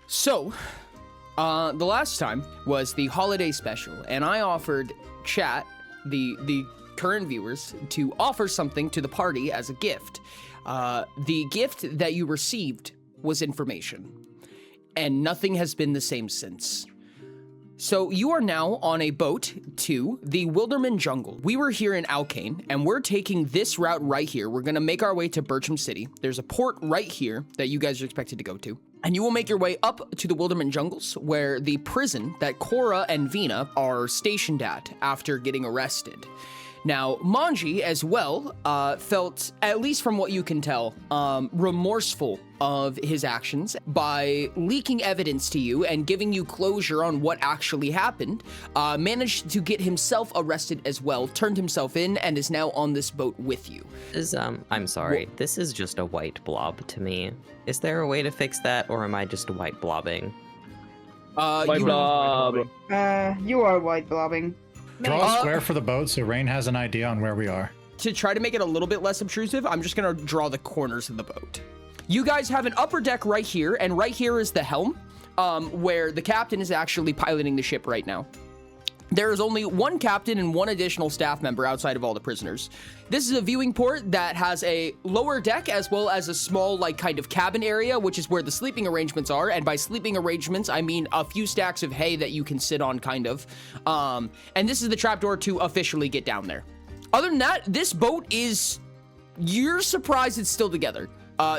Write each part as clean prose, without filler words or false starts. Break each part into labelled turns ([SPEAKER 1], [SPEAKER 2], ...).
[SPEAKER 1] So, the last time was the holiday special, and I offered chat, the current viewers, to offer something to the party as a gift. The gift that you received was information, and nothing has been the same since. So you are now on a boat to the Wilderman Jungle. We were here in Alkane, and we're taking this route right here. We're gonna make our way to Bircham City. There's a port right here that you guys are expected to go to. And you will make your way up to the Wilderman Jungles, where the prison that Cora and Vina are stationed at after getting arrested. Now, Moonchi, as well, felt, at least from what you can tell, remorseful of his actions by leaking evidence to you and giving you closure on what actually happened, managed to get himself arrested as well, turned himself in, and is now on this boat with you.
[SPEAKER 2] I'm sorry, this is just a white blob to me. Is there a way to fix that, or am I just white blobbing?
[SPEAKER 3] White blob.
[SPEAKER 4] You are white blobbing.
[SPEAKER 5] Draw a square for the boat so Rain has an idea on where we are.
[SPEAKER 1] To try to make it a little bit less obtrusive, I'm just gonna draw the corners of the boat. You guys have an upper deck right here, and right here is the helm, where the captain is actually piloting the ship right now. There is only one captain and one additional staff member outside of all the prisoners. This is a viewing port that has a lower deck as well as a small, like, kind of cabin area, which is where the sleeping arrangements are. And by sleeping arrangements, I mean a few stacks of hay that you can sit on, kind of. And this is the trapdoor to officially get down there. Other than that, this boat is... You're surprised it's still together.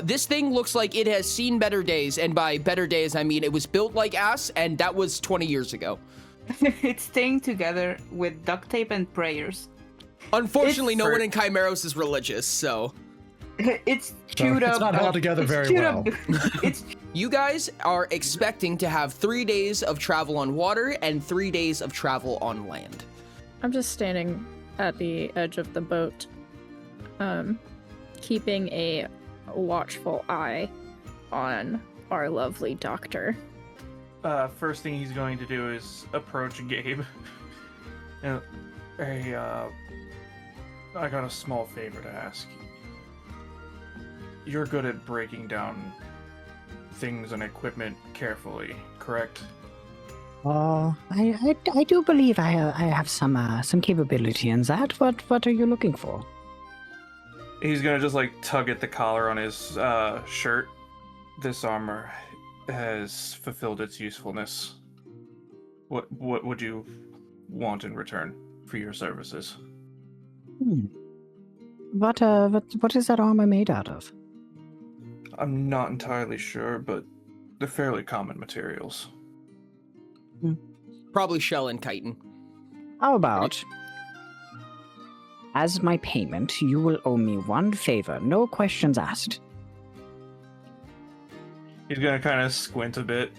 [SPEAKER 1] This thing looks like it has seen better days, and by better days, I mean it was built like ass, and that was 20 years ago.
[SPEAKER 4] It's staying together with duct tape and prayers.
[SPEAKER 1] Unfortunately, no one in Chimeros is religious, so...
[SPEAKER 4] It's chewed up.
[SPEAKER 5] It's not held together very well.
[SPEAKER 1] You guys are expecting to have 3 days of travel on water and 3 days of travel on land.
[SPEAKER 6] I'm just standing at the edge of the boat, keeping a watchful eye on our lovely doctor.
[SPEAKER 3] First thing he's going to do is approach Gabe. And, hey, I got a small favor to ask you. You're good at breaking down things and equipment carefully, correct?
[SPEAKER 7] I do believe I have some capability in that. What are you looking for?
[SPEAKER 3] He's gonna just like tug at the collar on his shirt. This armor has fulfilled its usefulness. What would you want in return for your services?
[SPEAKER 7] What is that armor made out of?
[SPEAKER 3] I'm not entirely sure, but they're fairly common materials.
[SPEAKER 1] Probably shell and chitin.
[SPEAKER 7] How about, as my payment, you will owe me one favor, no questions asked.
[SPEAKER 3] He's gonna kind of squint a bit.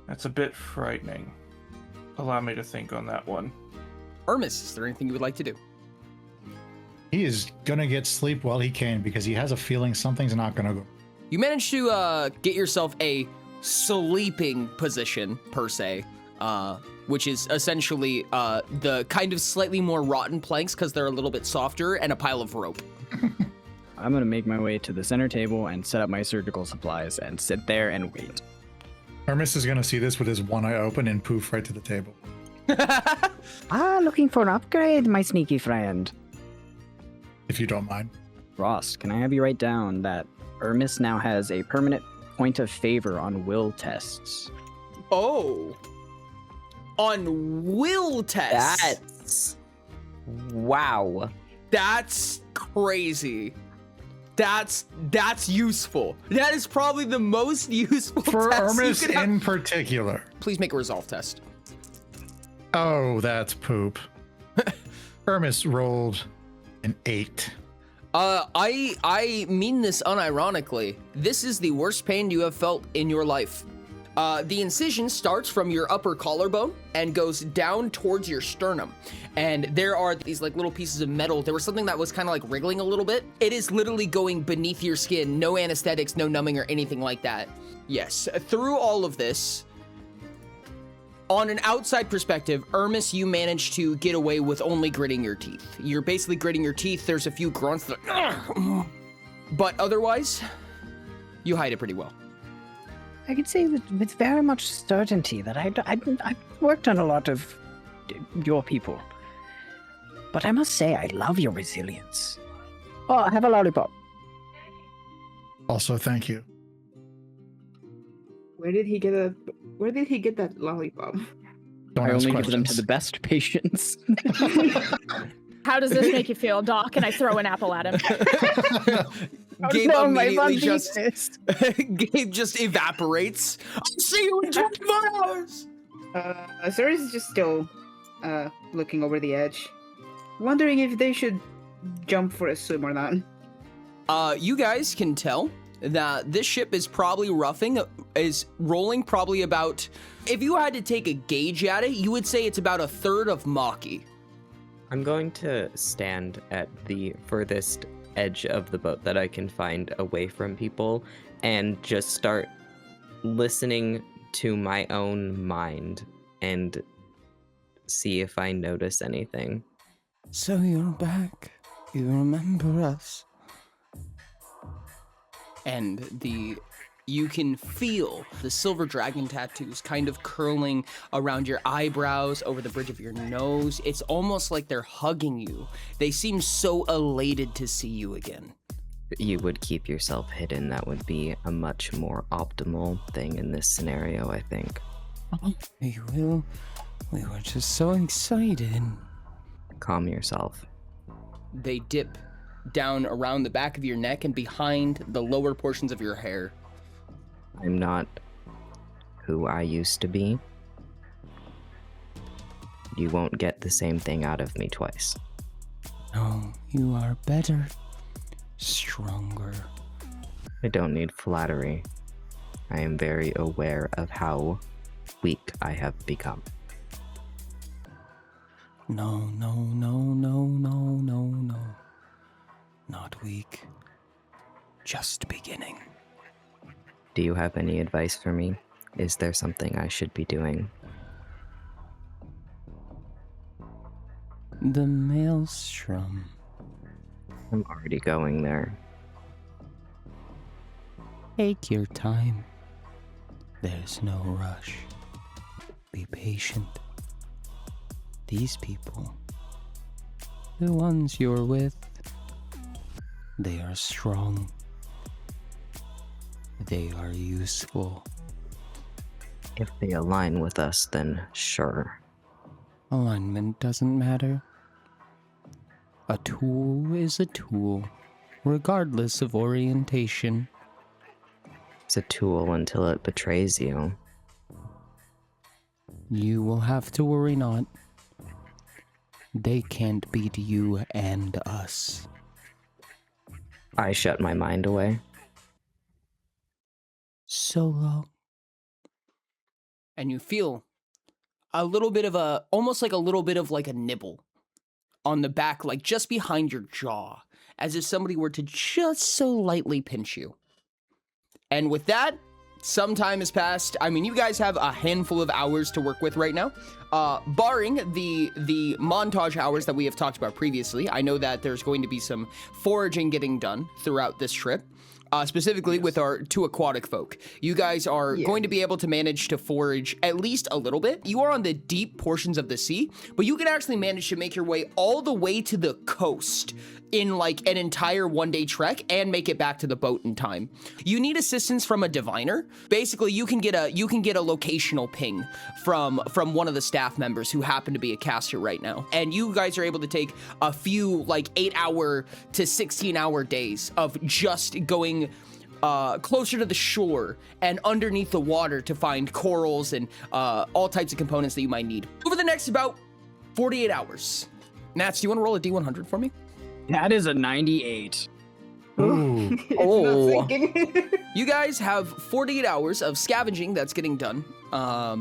[SPEAKER 3] That's a bit frightening. Allow me to think on that one.
[SPEAKER 1] Hermes, is there anything you would like to do?
[SPEAKER 5] He is gonna get sleep while he can because he has a feeling something's not gonna go.
[SPEAKER 1] You managed to get yourself a sleeping position, per se, which is essentially the kind of slightly more rotten planks because they're a little bit softer, and a pile of rope.
[SPEAKER 8] I'm gonna make my way to the center table and set up my surgical supplies and sit there and wait.
[SPEAKER 5] Hermes is gonna see this with his one eye open and poof right to the table.
[SPEAKER 7] Looking for an upgrade, my sneaky friend.
[SPEAKER 5] If you don't mind.
[SPEAKER 8] Ross, can I have you write down that Hermes now has a permanent point of favor on will tests?
[SPEAKER 1] Oh. On will tests?
[SPEAKER 2] That's... Wow.
[SPEAKER 1] That's crazy. That's useful. That is probably the most useful
[SPEAKER 5] for
[SPEAKER 1] test
[SPEAKER 5] Hermes
[SPEAKER 1] you could have.
[SPEAKER 5] in particular.
[SPEAKER 1] Please make a resolve test.
[SPEAKER 5] Oh, that's poop. Hermes rolled an 8.
[SPEAKER 1] I mean this unironically. This is the worst pain you have felt in your life. The incision starts from your upper collarbone and goes down towards your sternum. And there are these like little pieces of metal. There was something that was kind of like wriggling a little bit. It is literally going beneath your skin. No anesthetics, no numbing or anything like that. Yes, through all of this, on an outside perspective, Hermes, you managed to get away with only gritting your teeth. You're basically gritting your teeth. There's a few grunts that, but otherwise, you hide it pretty well.
[SPEAKER 7] I can say with very much certainty that I've worked on a lot of your people. But I must say, I love your resilience. Oh, have a lollipop.
[SPEAKER 5] Also, thank you.
[SPEAKER 4] Where did he get that lollipop?
[SPEAKER 5] Don't
[SPEAKER 8] I
[SPEAKER 5] ask
[SPEAKER 8] only give them to
[SPEAKER 5] questions.
[SPEAKER 8] the best patients.
[SPEAKER 6] How does this make you feel, Doc? And I throw an apple at him.
[SPEAKER 1] Gabe
[SPEAKER 7] no, my
[SPEAKER 1] immediately
[SPEAKER 7] bun
[SPEAKER 1] just Gabe just evaporates. I'll see you in 24 hours.
[SPEAKER 4] Azura is just still looking over the edge, wondering if they should jump for a swim or not.
[SPEAKER 1] You guys can tell that this ship is probably rolling probably about, if you had to take a gauge at it, you would say it's about a third of Maki.
[SPEAKER 2] I'm going to stand at the furthest edge of the boat that I can find away from people and just start listening to my own mind and see if I notice anything.
[SPEAKER 1] So you're back. You remember us. And you can feel the silver dragon tattoos kind of curling around your eyebrows, over the bridge of your nose. It's almost like they're hugging you. They seem so elated to see you again.
[SPEAKER 2] You would keep yourself hidden. That would be a much more optimal thing in this scenario, I think.
[SPEAKER 1] We will. We were just so excited.
[SPEAKER 2] Calm yourself.
[SPEAKER 1] They dip down around the back of your neck and behind the lower portions of your hair.
[SPEAKER 2] I'm not who I used to be. You won't get the same thing out of me twice.
[SPEAKER 1] No, you are better, stronger.
[SPEAKER 2] I don't need flattery. I am very aware of how weak I have become.
[SPEAKER 1] No. Not weak. Just beginning.
[SPEAKER 2] Do you have any advice for me? Is there something I should be doing?
[SPEAKER 1] The maelstrom.
[SPEAKER 2] I'm already going there.
[SPEAKER 1] Take your time. There's no rush. Be patient. These people, the ones you're with, they are strong. They are useful.
[SPEAKER 2] If they align with us, then sure.
[SPEAKER 1] Alignment doesn't matter. A tool is a tool, regardless of orientation.
[SPEAKER 2] It's a tool until it betrays you.
[SPEAKER 1] You will have to worry not. They can't beat you and us.
[SPEAKER 2] I shut my mind away.
[SPEAKER 1] So long. And you feel a little bit of almost like a little bit of like a nibble on the back, like just behind your jaw, as if somebody were to just so lightly pinch you. And with that, some time has passed. I mean, you guys have a handful of hours to work with right now. Barring the montage hours that we have talked about previously, I know that there's going to be some foraging getting done throughout this trip. Specifically with our two aquatic folk. You guys are going to be able to manage to forage at least a little bit. You are on the deep portions of the sea, but you can actually manage to make your way all the way to the coast in like an entire one-day trek and make it back to the boat in time. You need assistance from a diviner. Basically, you can get a locational ping from one of the staff members who happen to be a caster right now. And you guys are able to take a few like 8-hour to 16-hour days of just going closer to the shore and underneath the water to find corals and all types of components that you might need. Over the next about 48 hours. Nats, do you want to roll a D100 for me?
[SPEAKER 8] That is a 98.
[SPEAKER 5] Ooh.
[SPEAKER 8] Oh.
[SPEAKER 1] You guys have 48 hours of scavenging that's getting done.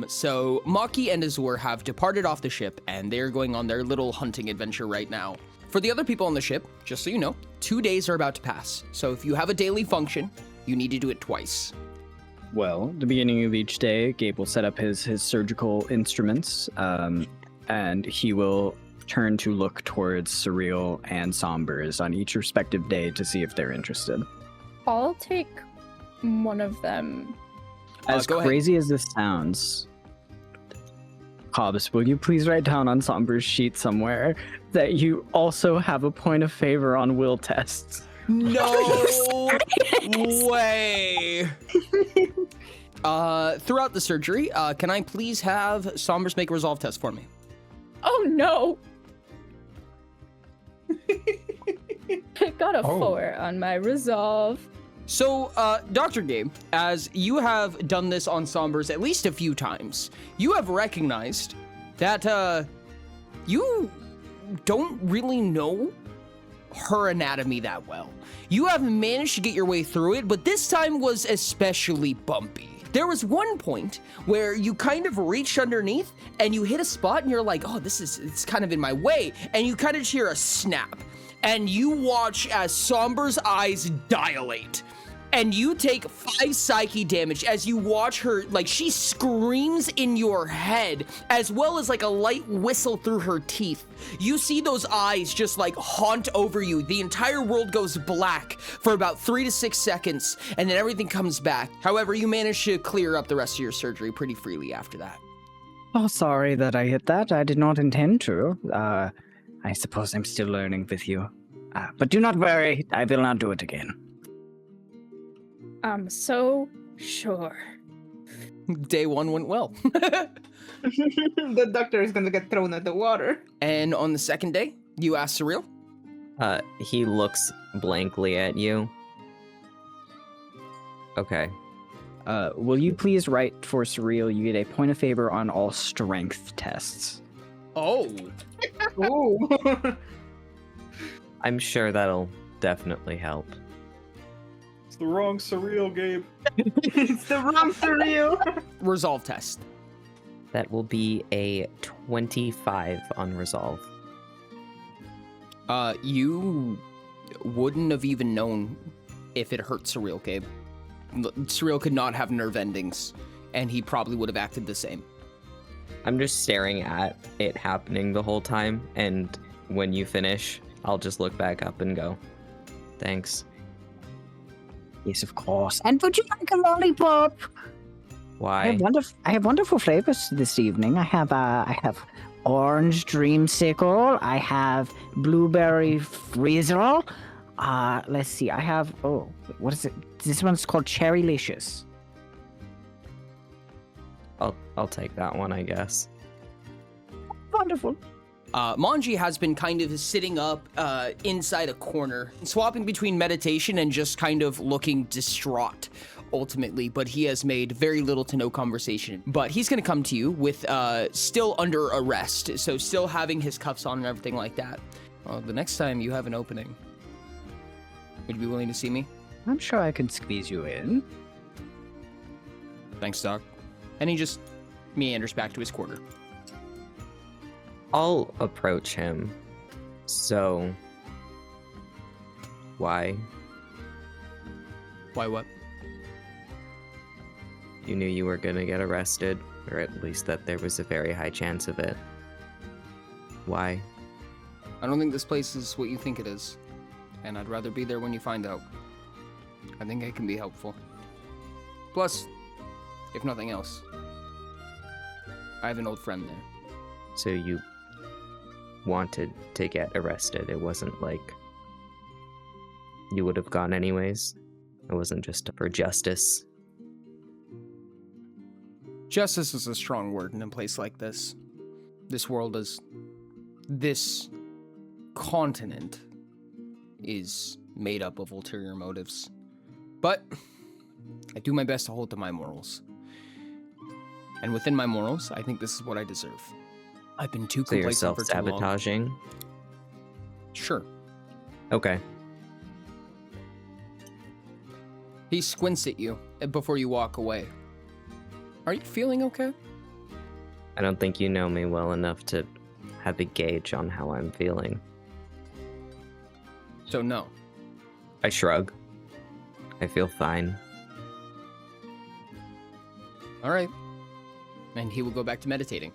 [SPEAKER 1] So Maki and Azur have departed off the ship and they're going on their little hunting adventure right now. For the other people on the ship, just so you know, 2 days are about to pass. So if you have a daily function, you need to do it twice.
[SPEAKER 8] Well, at the beginning of each day, Gabe will set up his surgical instruments, and he will turn to look towards Surreal and Sombers on each respective day to see if they're interested.
[SPEAKER 6] I'll take one of them.
[SPEAKER 8] As
[SPEAKER 1] go ahead.
[SPEAKER 8] crazy as this sounds, Hobbs, will you please write down on Somber's sheet somewhere that you also have a point of favor on will tests?
[SPEAKER 1] No way. Throughout the surgery, can I please have Sombers make a resolve test for me?
[SPEAKER 6] Oh no! I got a
[SPEAKER 5] Oh.
[SPEAKER 6] 4 on my resolve.
[SPEAKER 1] So, Dr. Gabe, as you have done this on Sombers at least a few times, you have recognized that, you don't really know her anatomy that well. You have managed to get your way through it, but this time was especially bumpy. There was one point where you kind of reached underneath and you hit a spot and you're like, oh, it's kind of in my way. And you kind of hear a snap and you watch as Somber's eyes dilate. And you take 5 psyche damage as you watch her, like, she screams in your head, as well as like a light whistle through her teeth. You see those eyes just like haunt over you. The entire world goes black for about 3 to 6 seconds, and then everything comes back. However, you manage to clear up the rest of your surgery pretty freely after that.
[SPEAKER 7] Oh, sorry that I hit that. I did not intend to. I suppose I'm still learning with you. But do not worry, I will not do it again.
[SPEAKER 6] I'm so sure.
[SPEAKER 1] Day 1 went well.
[SPEAKER 4] The doctor is gonna get thrown at the water.
[SPEAKER 1] And on the second day, you ask Surreal.
[SPEAKER 2] He looks blankly at you. Okay.
[SPEAKER 8] Will you please write for Surreal, you get a point of favor on all strength tests.
[SPEAKER 1] Oh.
[SPEAKER 4] Ooh.
[SPEAKER 2] I'm sure that'll definitely help.
[SPEAKER 3] It's the wrong surreal, Gabe.
[SPEAKER 4] It's the wrong surreal.
[SPEAKER 1] Resolve test.
[SPEAKER 2] That will be a 25 on resolve.
[SPEAKER 1] You wouldn't have even known if it hurt Surreal, Gabe. Surreal could not have nerve endings, and he probably would have acted the same.
[SPEAKER 2] I'm just staring at it happening the whole time, and when you finish, I'll just look back up and go, thanks.
[SPEAKER 7] Yes, of course. And would you like a lollipop?
[SPEAKER 2] Why?
[SPEAKER 7] I have wonderful flavors this evening. I have orange dreamsicle. I have blueberry frizzle. Let's see. I have what is it? This one's called Cherrylicious.
[SPEAKER 2] I'll take that one, I guess.
[SPEAKER 7] Wonderful.
[SPEAKER 1] Moonchi has been kind of sitting up inside a corner, swapping between meditation and just kind of looking distraught, ultimately, but he has made very little to no conversation. But he's going to come to you with still under arrest, so still having his cuffs on and everything like that. Well, the next time you have an opening, would you be willing to see me?
[SPEAKER 7] I'm sure I can squeeze you in.
[SPEAKER 1] Thanks, Doc. And he just meanders back to his quarter.
[SPEAKER 2] I'll approach him. So, why?
[SPEAKER 1] Why what?
[SPEAKER 2] You knew you were gonna get arrested, or at least that there was a very high chance of it. Why?
[SPEAKER 1] I don't think this place is what you think it is, and I'd rather be there when you find out. I think I can be helpful. Plus, if nothing else, I have an old friend there.
[SPEAKER 2] So you wanted to get arrested. It wasn't like you would have gone anyways. It wasn't just for justice.
[SPEAKER 1] Justice is a strong word in a place like this. This world is... This continent is made up of ulterior motives. But I do my best to hold to my morals. And within my morals, I think this is what I deserve. I've been too
[SPEAKER 2] So you're
[SPEAKER 1] complacent for too long.
[SPEAKER 2] self-sabotaging?
[SPEAKER 1] Sure.
[SPEAKER 2] Okay.
[SPEAKER 1] He squints at you before you walk away. Are you feeling okay?
[SPEAKER 2] I don't think you know me well enough to have a gauge on how I'm feeling.
[SPEAKER 1] So no.
[SPEAKER 2] I shrug. I feel fine.
[SPEAKER 1] All right. And he will go back to meditating.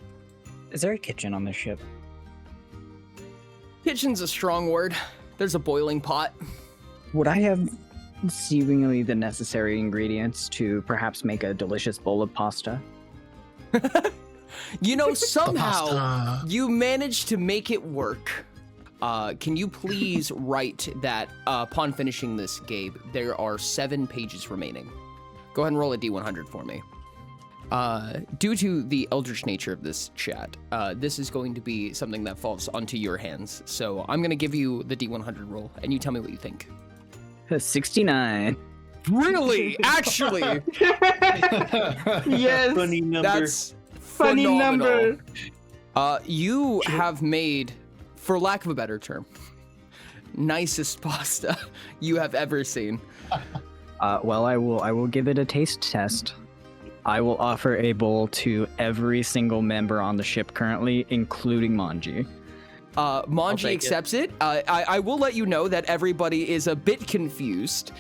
[SPEAKER 7] Is there a kitchen on this ship?
[SPEAKER 1] Kitchen's a strong word. There's a boiling pot.
[SPEAKER 7] Would I have
[SPEAKER 8] seemingly the necessary ingredients to perhaps make a delicious bowl of pasta.
[SPEAKER 1] You know, somehow
[SPEAKER 5] Pasta.
[SPEAKER 1] you managed to make it work. Can you please write that upon finishing this, Gabe, there are 7 pages remaining. Go ahead and roll a D100 for me. Due to the eldritch nature of this chat, this is going to be something that falls onto your hands. So I'm going to give you the D100 roll, and you tell me what you think.
[SPEAKER 8] 69.
[SPEAKER 1] Really? Actually?
[SPEAKER 4] Yes.
[SPEAKER 3] Funny number.
[SPEAKER 1] That's
[SPEAKER 4] Funny
[SPEAKER 1] phenomenal.
[SPEAKER 4] number.
[SPEAKER 1] You have made, for lack of a better term, nicest pasta you have ever seen.
[SPEAKER 8] Well, I will give it a taste test. I will offer a bowl to every single member on the ship currently, including Moonchi.
[SPEAKER 1] Moonchi
[SPEAKER 2] take
[SPEAKER 1] accepts it. I will let you know that everybody is a bit confused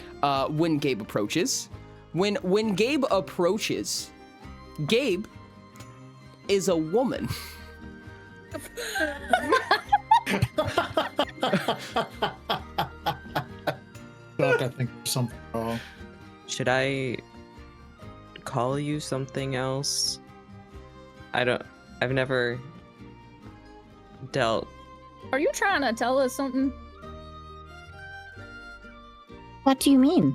[SPEAKER 1] when Gabe approaches. When Gabe approaches, Gabe is a woman.
[SPEAKER 5] Fuck, I think there's something wrong.
[SPEAKER 2] Should I call you something else? I've never dealt.
[SPEAKER 6] Are you trying to tell us something?
[SPEAKER 7] What do you mean?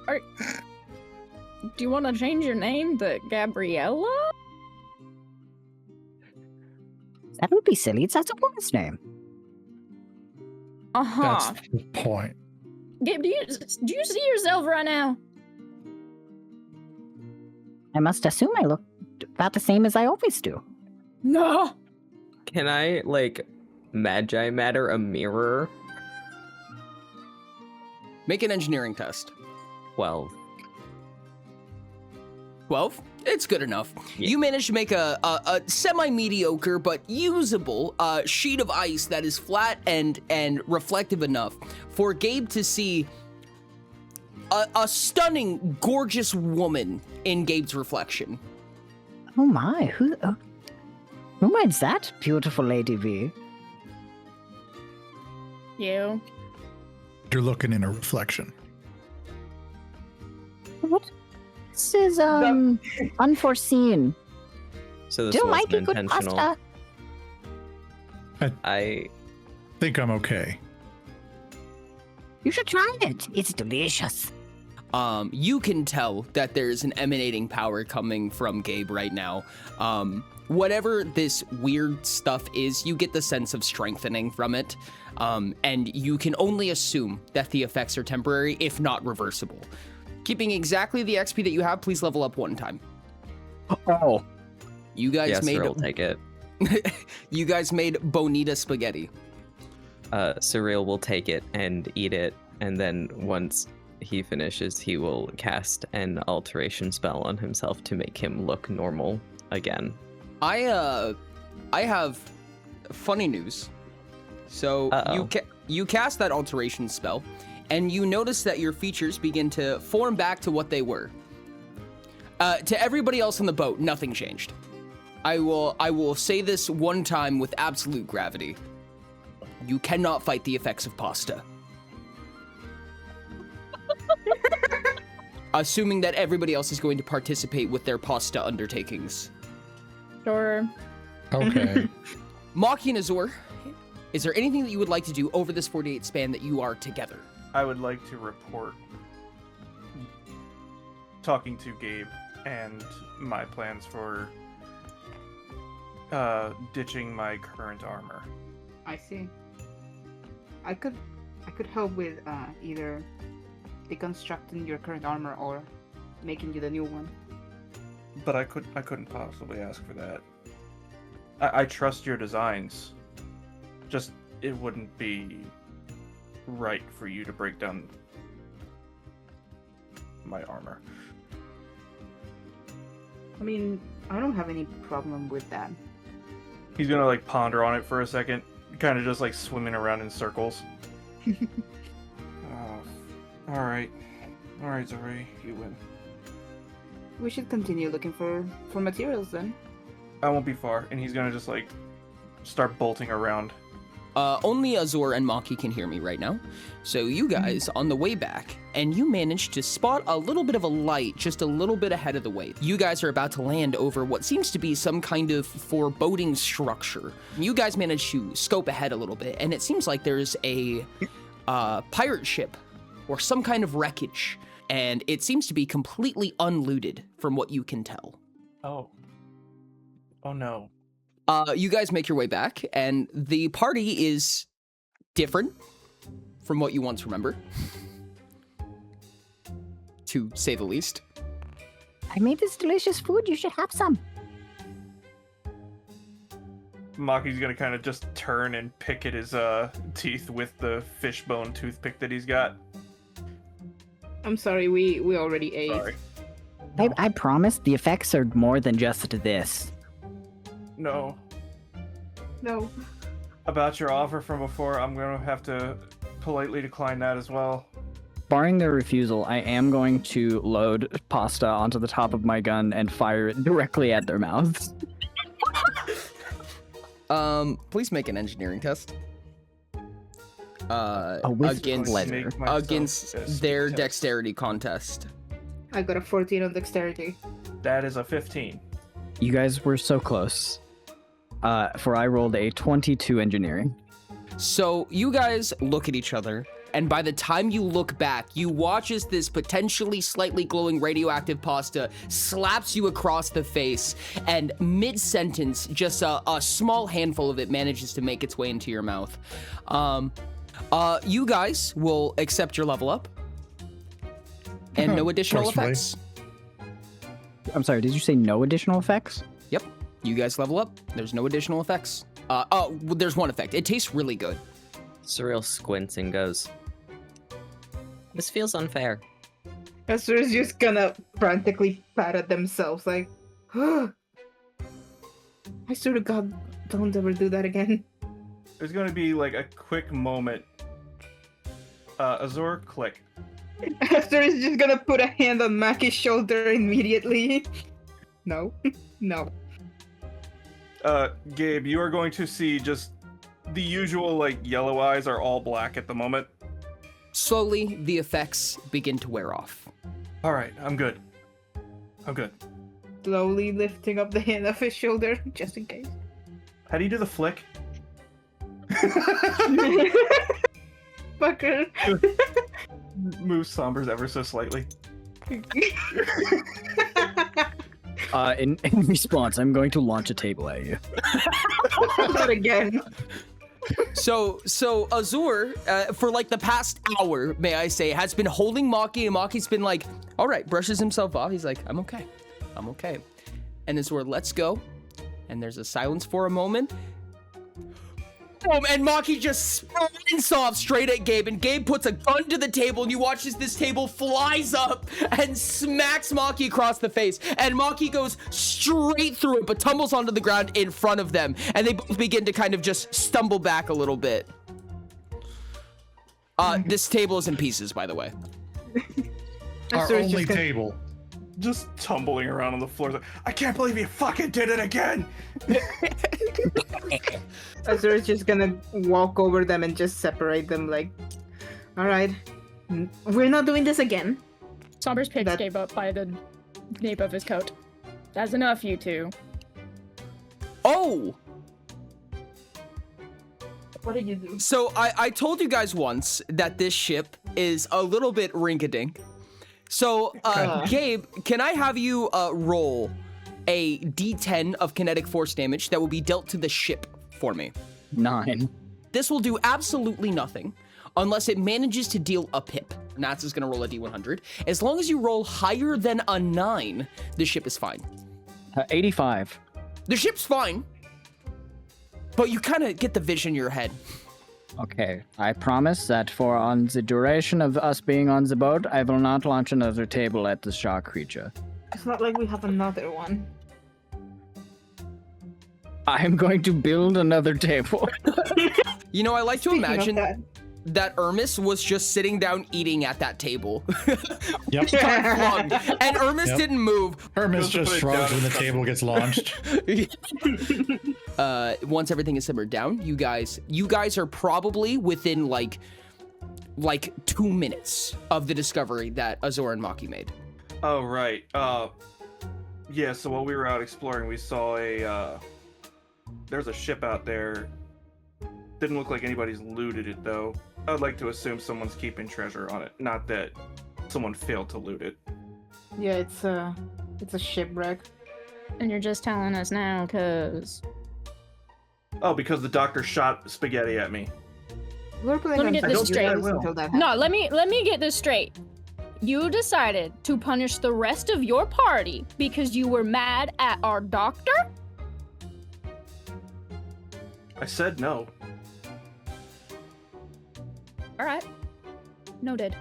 [SPEAKER 6] Do you want to change your name to Gabriella?
[SPEAKER 7] That would be silly. That's a woman's name.
[SPEAKER 6] Uh-huh.
[SPEAKER 5] That's the point.
[SPEAKER 6] Gabe, do you see yourself right now?
[SPEAKER 7] I must assume I look about the same as I always do.
[SPEAKER 6] No.
[SPEAKER 2] Can I, like, magi matter a mirror?
[SPEAKER 1] Make an engineering test.
[SPEAKER 2] 12.
[SPEAKER 1] 12? It's good enough.
[SPEAKER 2] Yeah.
[SPEAKER 1] You managed to make a semi-mediocre but usable sheet of ice that is flat and reflective enough for Gabe to see a stunning, gorgeous woman in Gabe's reflection.
[SPEAKER 7] Oh my, who might that beautiful lady be?
[SPEAKER 6] You.
[SPEAKER 5] You're looking in a reflection.
[SPEAKER 7] What? This is unforeseen.
[SPEAKER 2] So this
[SPEAKER 7] Do
[SPEAKER 2] wasn't
[SPEAKER 7] like a good
[SPEAKER 2] intentional.
[SPEAKER 7] pasta.
[SPEAKER 2] I
[SPEAKER 5] Think I'm okay.
[SPEAKER 7] You should try it. It's delicious.
[SPEAKER 1] You can tell that there's an emanating power coming from Gabe right now. Whatever this weird stuff is, you get the sense of strengthening from it. And you can only assume that the effects are temporary, if not reversible. Keeping exactly the XP that you have, please level up 1 time.
[SPEAKER 8] Oh,
[SPEAKER 1] You guys
[SPEAKER 2] yes,
[SPEAKER 1] made
[SPEAKER 2] will take it.
[SPEAKER 1] you guys made bonita spaghetti.
[SPEAKER 2] Surreal will take it and eat it, and then once he finishes, he will cast an alteration spell on himself to make him look normal again.
[SPEAKER 1] I have funny news. So you cast that alteration spell, and you notice that your features begin to form back to what they were. To everybody else on the boat, nothing changed. I will say this 1 time with absolute gravity. You cannot fight the effects of pasta. Assuming that everybody else is going to participate with their pasta undertakings.
[SPEAKER 6] Sure.
[SPEAKER 5] Okay.
[SPEAKER 1] Maki and Azor, is there anything that you would like to do over this 48 span that you are together?
[SPEAKER 3] I would like to report talking to Gabe and my plans for ditching my current armor.
[SPEAKER 4] I see. I could help with either deconstructing your current armor or making you the new one.
[SPEAKER 3] But I couldn't possibly ask for that. I trust your designs. Just it wouldn't be right for you to break down my armor.
[SPEAKER 4] I mean, I don't have any problem with that.
[SPEAKER 3] He's gonna like ponder on it for a second, kind of just like swimming around in circles. All right, Zori, you win.
[SPEAKER 4] We should continue looking for materials then.
[SPEAKER 3] I won't be far, and he's gonna just like start bolting around
[SPEAKER 1] only Azor and Maki can hear me right now. So you guys on the way back, and you managed to spot a little bit of a light just a little bit ahead of the way. You guys are about to land over what seems to be some kind of foreboding structure. You guys managed to scope ahead a little bit, and it seems like there's a pirate ship or some kind of wreckage, and it seems to be completely unlooted from what you can tell.
[SPEAKER 3] Oh no.
[SPEAKER 1] You guys make your way back, and the party is different from what you once remember, to say the least.
[SPEAKER 7] I made this delicious food. You should have some.
[SPEAKER 3] Maki's gonna kind of just turn and pick at his teeth with the fishbone toothpick that he's got.
[SPEAKER 4] I'm sorry, we already ate.
[SPEAKER 3] Sorry.
[SPEAKER 7] I promise the effects are more than just this.
[SPEAKER 3] No.
[SPEAKER 4] No.
[SPEAKER 3] About your offer from before, I'm gonna have to politely decline that as well.
[SPEAKER 8] Barring their refusal, I am going to load pasta onto the top of my gun and fire it directly at their mouths.
[SPEAKER 1] Please make an engineering test.
[SPEAKER 7] With
[SPEAKER 1] Against
[SPEAKER 7] pleasure.
[SPEAKER 1] their dexterity contest.
[SPEAKER 4] I got a 14 on dexterity.
[SPEAKER 3] That is a 15.
[SPEAKER 8] You guys were so close. For I rolled a 22 engineering.
[SPEAKER 1] So you guys look at each other, and by the time you look back, you watch as this potentially slightly glowing radioactive pasta slaps you across the face, and mid-sentence, just a small handful of it manages to make its way into your mouth. You guys will accept your level up, and no additional
[SPEAKER 5] Forcefully.
[SPEAKER 1] effects.
[SPEAKER 8] I'm sorry, did you say no additional effects?
[SPEAKER 1] Yep, you guys level up. There's no additional effects. There's one effect. It tastes really good.
[SPEAKER 2] Surreal squints and goes, "This feels unfair."
[SPEAKER 4] Esther's just gonna frantically pat at themselves like, I swear to God, don't ever do that again.
[SPEAKER 3] There's gonna be like a quick moment. Azor, click.
[SPEAKER 4] Esther is just gonna put a hand on Maki's shoulder immediately. No. No.
[SPEAKER 3] Gabe, you are going to see just the usual, like, yellow eyes are all black at the moment.
[SPEAKER 1] Slowly, the effects begin to wear off.
[SPEAKER 3] Alright, I'm good. I'm good.
[SPEAKER 4] Slowly lifting up the hand off his shoulder, just in case.
[SPEAKER 3] How do you do the flick?
[SPEAKER 4] Fucker.
[SPEAKER 3] Move Sombers ever so slightly.
[SPEAKER 8] In response, I'm going to launch a table at you.
[SPEAKER 4] Not again.
[SPEAKER 1] So Azur, for like the past hour, may I say, has been holding Maki, and Maki's been like, all right, brushes himself off. He's like, I'm okay. And Azur lets go, and there's a silence for a moment. Boom, and Maki just sprints off straight at Gabe, and Gabe puts a gun to the table, and you watch as this table flies up and smacks Maki across the face, and Maki goes straight through it, but tumbles onto the ground in front of them, and they both begin to kind of just stumble back a little bit. This table is in pieces, by the way.
[SPEAKER 5] Our
[SPEAKER 4] Esther is
[SPEAKER 5] only
[SPEAKER 4] just gonna-
[SPEAKER 5] table.
[SPEAKER 3] Just tumbling around on the floor. Like, I can't believe you fucking did it again!
[SPEAKER 4] Esther is just gonna walk over them and just separate them like, alright, we're not doing this again.
[SPEAKER 6] Sombers picks
[SPEAKER 4] That-
[SPEAKER 6] Gabe up by the nape of his coat. That's enough, you two.
[SPEAKER 1] Oh!
[SPEAKER 4] What did you do?
[SPEAKER 1] So I told you guys once that this ship is a little bit ring-a-dink. So, Gabe, can I have you roll a d10 of kinetic force damage that will be dealt to the ship for me?
[SPEAKER 8] 9.
[SPEAKER 1] This will do absolutely nothing unless it manages to deal a pip. Nats is going to roll a d100. As long as you roll higher than a 9, the ship is fine.
[SPEAKER 8] 85.
[SPEAKER 1] The ship's fine, but you kind of get the vision in your head.
[SPEAKER 8] Okay, I promise that for on the duration of us being on the boat, I will not launch another table at the shark creature.
[SPEAKER 4] It's not like we have another one.
[SPEAKER 8] I am going to build another table.
[SPEAKER 1] You know, I like to
[SPEAKER 4] Speaking of
[SPEAKER 1] imagine
[SPEAKER 4] that,
[SPEAKER 1] that Ermis was just sitting down eating at that table.
[SPEAKER 5] Yep.
[SPEAKER 1] Flung. And Ermis
[SPEAKER 5] Yep.
[SPEAKER 1] didn't move.
[SPEAKER 5] Hermes
[SPEAKER 3] Just
[SPEAKER 5] just
[SPEAKER 3] put it
[SPEAKER 5] shrugs
[SPEAKER 3] down.
[SPEAKER 5] when the table gets launched.
[SPEAKER 1] once everything is simmered down, you guys are probably within like 2 minutes of the discovery that Azor and Maki made.
[SPEAKER 3] Oh, right. Yeah, so while we were out exploring, we saw there's a ship out there. Didn't look like anybody's looted it, though. I'd like to assume someone's keeping treasure on it, not that someone failed to loot it.
[SPEAKER 4] Yeah, it's a shipwreck.
[SPEAKER 6] And you're just telling us now because...
[SPEAKER 3] Oh, because the doctor shot spaghetti at me.
[SPEAKER 4] We're playing
[SPEAKER 6] Let me
[SPEAKER 4] on
[SPEAKER 6] get this
[SPEAKER 4] Thursday
[SPEAKER 6] straight.
[SPEAKER 4] until that
[SPEAKER 6] No,
[SPEAKER 4] happens.
[SPEAKER 6] let me get this straight. You decided to punish the rest of your party because you were mad at our doctor?
[SPEAKER 3] I said no.
[SPEAKER 6] All right. Noted.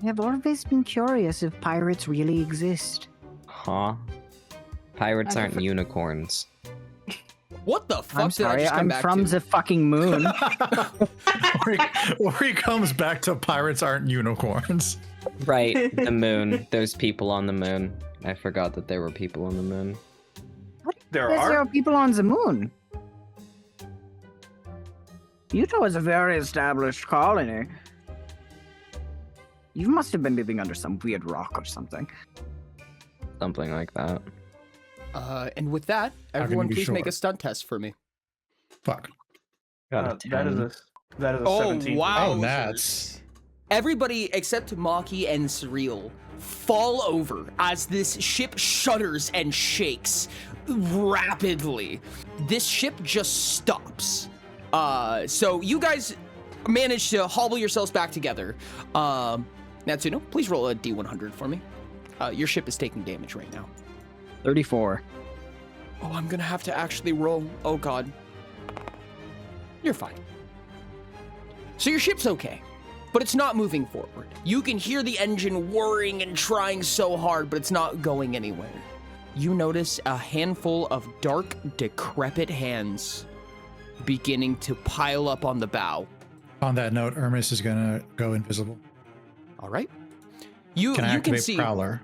[SPEAKER 7] I have always been curious if pirates really exist.
[SPEAKER 2] Huh? Pirates
[SPEAKER 4] I
[SPEAKER 2] aren't
[SPEAKER 4] prefer-
[SPEAKER 2] unicorns.
[SPEAKER 1] What the fuck
[SPEAKER 7] I'm
[SPEAKER 1] did I
[SPEAKER 7] sorry,
[SPEAKER 1] just come
[SPEAKER 7] I'm
[SPEAKER 1] back
[SPEAKER 7] from
[SPEAKER 1] to?
[SPEAKER 7] the fucking moon.
[SPEAKER 5] Or he comes back to pirates aren't unicorns.
[SPEAKER 2] Right, the moon. There's people on the moon. I forgot that there were people on the moon.
[SPEAKER 3] There
[SPEAKER 7] Yes, there
[SPEAKER 3] are?
[SPEAKER 7] are people on the moon. Utah is a very established colony. You must have been living under some weird rock or something.
[SPEAKER 2] Something like that.
[SPEAKER 1] And with that,
[SPEAKER 5] can
[SPEAKER 1] everyone
[SPEAKER 5] you be
[SPEAKER 1] please make
[SPEAKER 5] sure?
[SPEAKER 1] a stunt test for me.
[SPEAKER 5] Fuck.
[SPEAKER 2] Got a
[SPEAKER 3] That is
[SPEAKER 2] 10.
[SPEAKER 3] a
[SPEAKER 1] Oh,
[SPEAKER 3] 17.
[SPEAKER 1] wow.
[SPEAKER 5] Oh, that's...
[SPEAKER 1] Everybody except Maki and Surreal fall over as this ship shudders and shakes rapidly. This ship just stops. So you guys manage to hobble yourselves back together. Natsuno, please roll a D100 for me. Your ship is taking damage right now.
[SPEAKER 8] 34.
[SPEAKER 1] Oh, I'm gonna have to actually roll. Oh, God. You're fine. So your ship's okay, but it's not moving forward. You can hear the engine whirring and trying so hard, but it's not going anywhere. You notice a handful of dark, decrepit hands beginning to pile up on the bow.
[SPEAKER 5] On that note, Hermes is gonna go invisible.
[SPEAKER 1] All right. You
[SPEAKER 5] Can I
[SPEAKER 1] can
[SPEAKER 5] activate
[SPEAKER 1] see.
[SPEAKER 5] Prowler?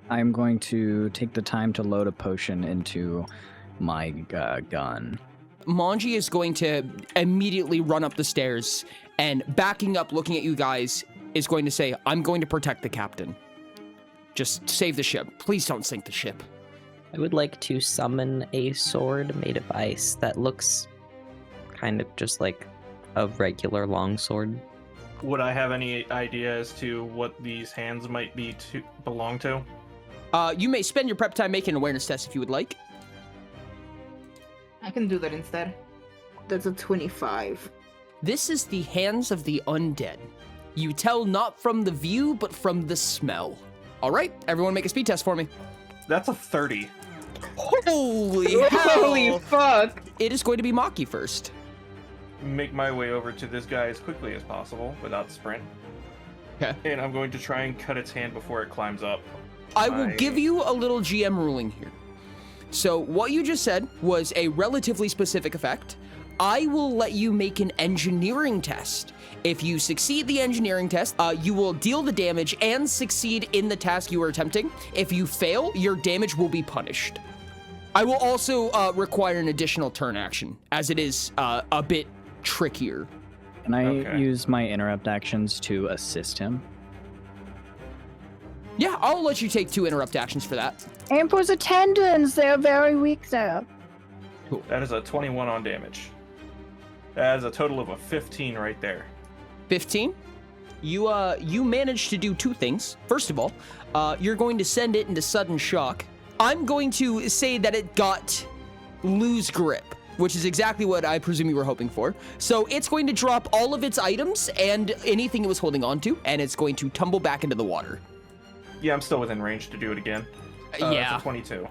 [SPEAKER 8] I'm going to take the time to load a potion into my gun.
[SPEAKER 1] Moonchi is going to immediately run up the stairs and backing up, looking at you guys, is going to say, I'm going to protect the captain. Just save the ship. Please don't sink the ship.
[SPEAKER 2] I would like to summon a sword made of ice that looks kind of just like a regular longsword.
[SPEAKER 3] Would I have any idea as to what these hands might belong to?
[SPEAKER 1] You may spend your prep time making an awareness test if you would like.
[SPEAKER 4] I can do that instead. That's a 25.
[SPEAKER 1] This is the hands of the undead. You tell not from the view, but from the smell. All right, everyone make a speed test for me.
[SPEAKER 3] That's a 30.
[SPEAKER 1] Holy hell!
[SPEAKER 4] Holy fuck!
[SPEAKER 1] It is going to be Maki first.
[SPEAKER 3] Make my way over to this guy as quickly as possible without sprint.
[SPEAKER 1] Okay.
[SPEAKER 3] And I'm going to try and cut its hand before it climbs up.
[SPEAKER 1] I will
[SPEAKER 3] My-
[SPEAKER 1] give you a little GM ruling here. So what you just said was a relatively specific effect. I will let you make an engineering test. If you succeed the engineering test, you will deal the damage and succeed in the task you are attempting. If you fail, your damage will be punished. I will also require an additional turn action, as it is a bit trickier.
[SPEAKER 8] Can I
[SPEAKER 3] Okay.
[SPEAKER 8] use my interrupt actions to assist him?
[SPEAKER 1] Yeah, I'll let you take 2 interrupt actions for that.
[SPEAKER 7] And for the tendons, they're very weak there.
[SPEAKER 3] That is a 21 on damage. That is a total of a 15 right there.
[SPEAKER 1] 15. You managed to do 2 things. First of all, you're going to send it into sudden shock. I'm going to say that it got lose grip, which is exactly what I presume you were hoping for. So it's going to drop all of its items and anything it was holding on to, and it's going to tumble back into the water.
[SPEAKER 3] Yeah, I'm still within range to do it again.
[SPEAKER 1] Yeah.
[SPEAKER 3] It's a 22.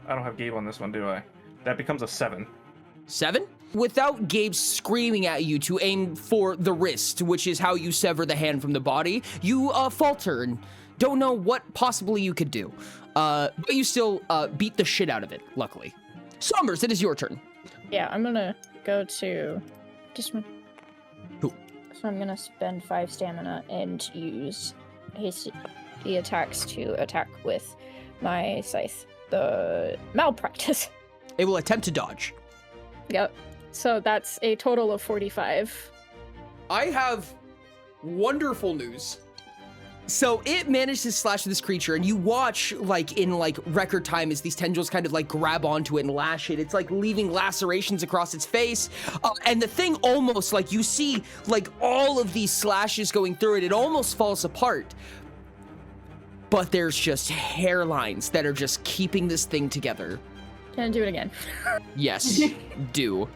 [SPEAKER 3] I don't have Gabe on this one, do I? That becomes a 7.
[SPEAKER 1] 7? Without Gabe screaming at you to aim for the wrist, which is how you sever the hand from the body, you falter and don't know what possibly you could do. But you still beat the shit out of it, luckily. Sombers, it is your turn.
[SPEAKER 6] Yeah, I'm gonna go to just.
[SPEAKER 1] Cool.
[SPEAKER 6] So I'm gonna spend 5 stamina and use hasty attacks to attack with my scythe. The malpractice.
[SPEAKER 1] It will attempt to dodge.
[SPEAKER 6] Yep. So that's a total of 45.
[SPEAKER 1] I have wonderful news. So it managed to slash this creature, and you watch like in like record time as these tendrils kind of like grab onto it and lash it. It's like leaving lacerations across its face, and the thing almost like you see like all of these slashes going through it. It almost falls apart, but there's just hairlines that are just keeping this thing together.
[SPEAKER 6] Can I do it again?
[SPEAKER 1] Yes, do.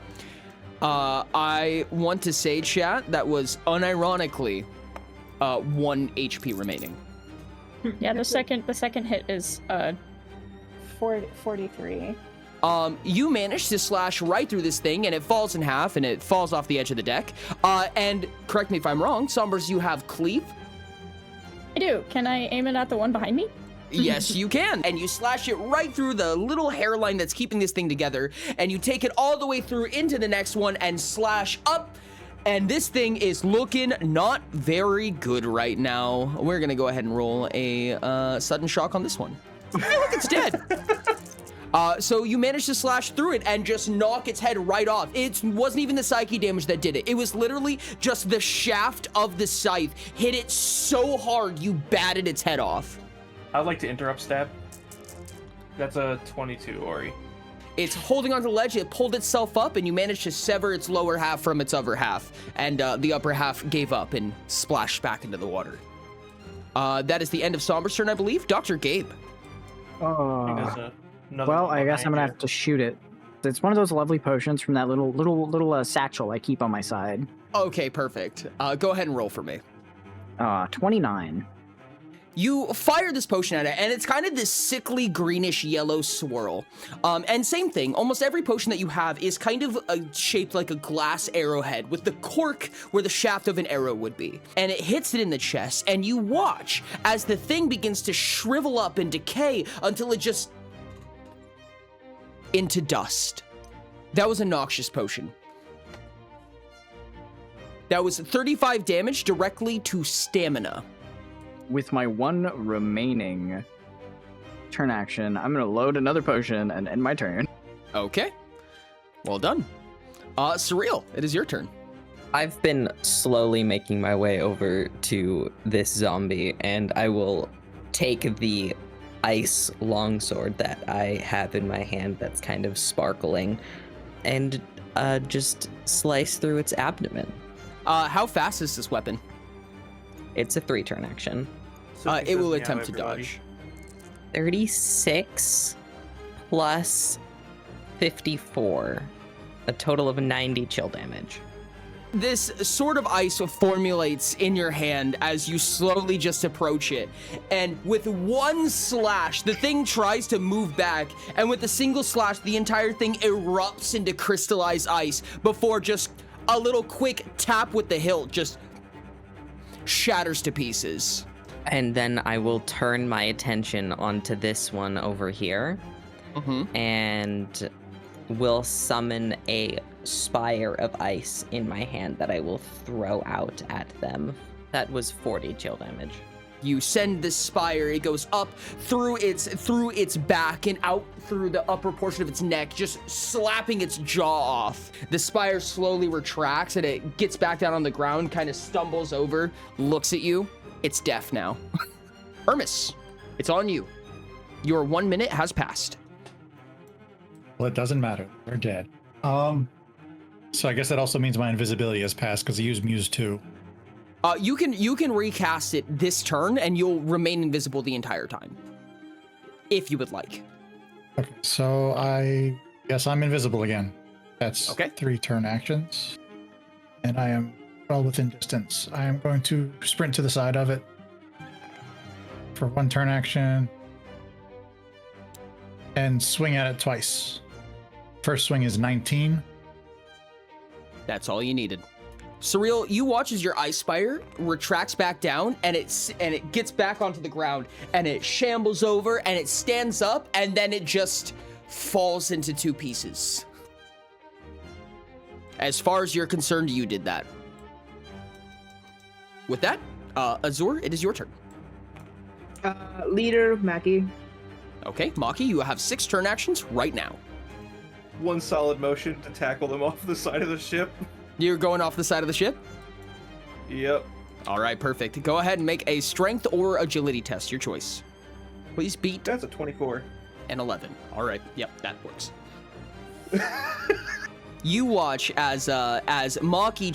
[SPEAKER 1] I want to say, chat, that was unironically 1 HP remaining.
[SPEAKER 6] Yeah, the second hit is 43.
[SPEAKER 1] You manage to slash right through this thing, and it falls in half, and it falls off the edge of the deck. And correct me if I'm wrong, Sombers, you have cleave?
[SPEAKER 6] I do. Can I aim it at the one behind me?
[SPEAKER 1] Yes, you can. And you slash it right through the little hairline that's keeping this thing together, and you take it all the way through into the next one and slash up. And this thing is looking not very good right now. We're gonna go ahead and roll a sudden shock on this one. Look, it's dead. So you managed to slash through it and just knock its head right off. It wasn't even the psyche damage that did it. It was literally just the shaft of the scythe hit it so hard you batted its head off.
[SPEAKER 3] I'd like to interrupt stab. That's a 22, Ori.
[SPEAKER 1] It's holding onto the ledge. It pulled itself up, and you managed to sever its lower half from its upper half. And the upper half gave up and splashed back into the water. That is the end of Somber's turn, I believe. Dr. Gabe.
[SPEAKER 7] Oh. Well, I guess I'm gonna have to shoot it. It's one of those lovely potions from that little satchel I keep on my side.
[SPEAKER 1] Okay, perfect. Go ahead and roll for me.
[SPEAKER 7] 29.
[SPEAKER 1] You fire this potion at it, and it's kind of this sickly greenish yellow swirl. And same thing, almost every potion that you have is kind of shaped like a glass arrowhead with the cork where the shaft of an arrow would be. And it hits it in the chest, and you watch as the thing begins to shrivel up and decay until it just... into dust. That was a noxious potion. That was 35 damage directly to stamina.
[SPEAKER 8] With my one remaining turn action, I'm going to load another potion and end my turn.
[SPEAKER 1] Okay. Well done. Surreal, it is your turn.
[SPEAKER 2] I've been slowly making my way over to this zombie, and I will take the ice longsword that I have in my hand that's kind of sparkling and just slice through its abdomen.
[SPEAKER 1] How fast is this weapon?
[SPEAKER 2] It's a 3-turn action.
[SPEAKER 1] It will attempt to dodge.
[SPEAKER 2] 36 plus 54. A total of 90 chill damage.
[SPEAKER 1] This sort of ice formulates in your hand as you slowly just approach it. And with one slash, the thing tries to move back. And with a single slash, the entire thing erupts into crystallized ice before just a little quick tap with the hilt just shatters to pieces.
[SPEAKER 2] And then I will turn my attention onto this one over here. And will summon a spire of ice in my hand that I will throw out at them. That was 40 chill damage.
[SPEAKER 1] You send this spire, it goes up through its back and out through the upper portion of its neck, just slapping its jaw off. The spire slowly retracts and it gets back down on the ground, kind of stumbles over, looks at you. It's deaf now. Hermes, it's on you. Your 1 minute has passed.
[SPEAKER 5] Well, it doesn't matter. They're dead. So I guess that also means my invisibility has passed because I used Muse 2.
[SPEAKER 1] You can recast it this turn and you'll remain invisible the entire time. If you would like.
[SPEAKER 5] Okay, so I guess I'm invisible again. That's
[SPEAKER 1] okay.
[SPEAKER 5] 3 turn actions. And I am well within distance. I am going to sprint to the side of it for 1 turn action and swing at it twice. First swing is 19.
[SPEAKER 1] That's all you needed. Surreal, you watch as your ice spire retracts back down and it gets back onto the ground and it shambles over and it stands up and then it just falls into 2 pieces. As far as you're concerned, you did that. With that, Azur, it is your turn.
[SPEAKER 4] Leader, Maki.
[SPEAKER 1] Okay, Maki, you have 6 turn actions right now.
[SPEAKER 3] one solid motion to tackle them off the side of the ship.
[SPEAKER 1] You're going off the side of the ship?
[SPEAKER 3] Yep.
[SPEAKER 1] All right, perfect. Go ahead and make a strength or agility test, your choice. Please beat
[SPEAKER 3] That's a 24.
[SPEAKER 1] an 11. All right, yep, that works. You watch as Maki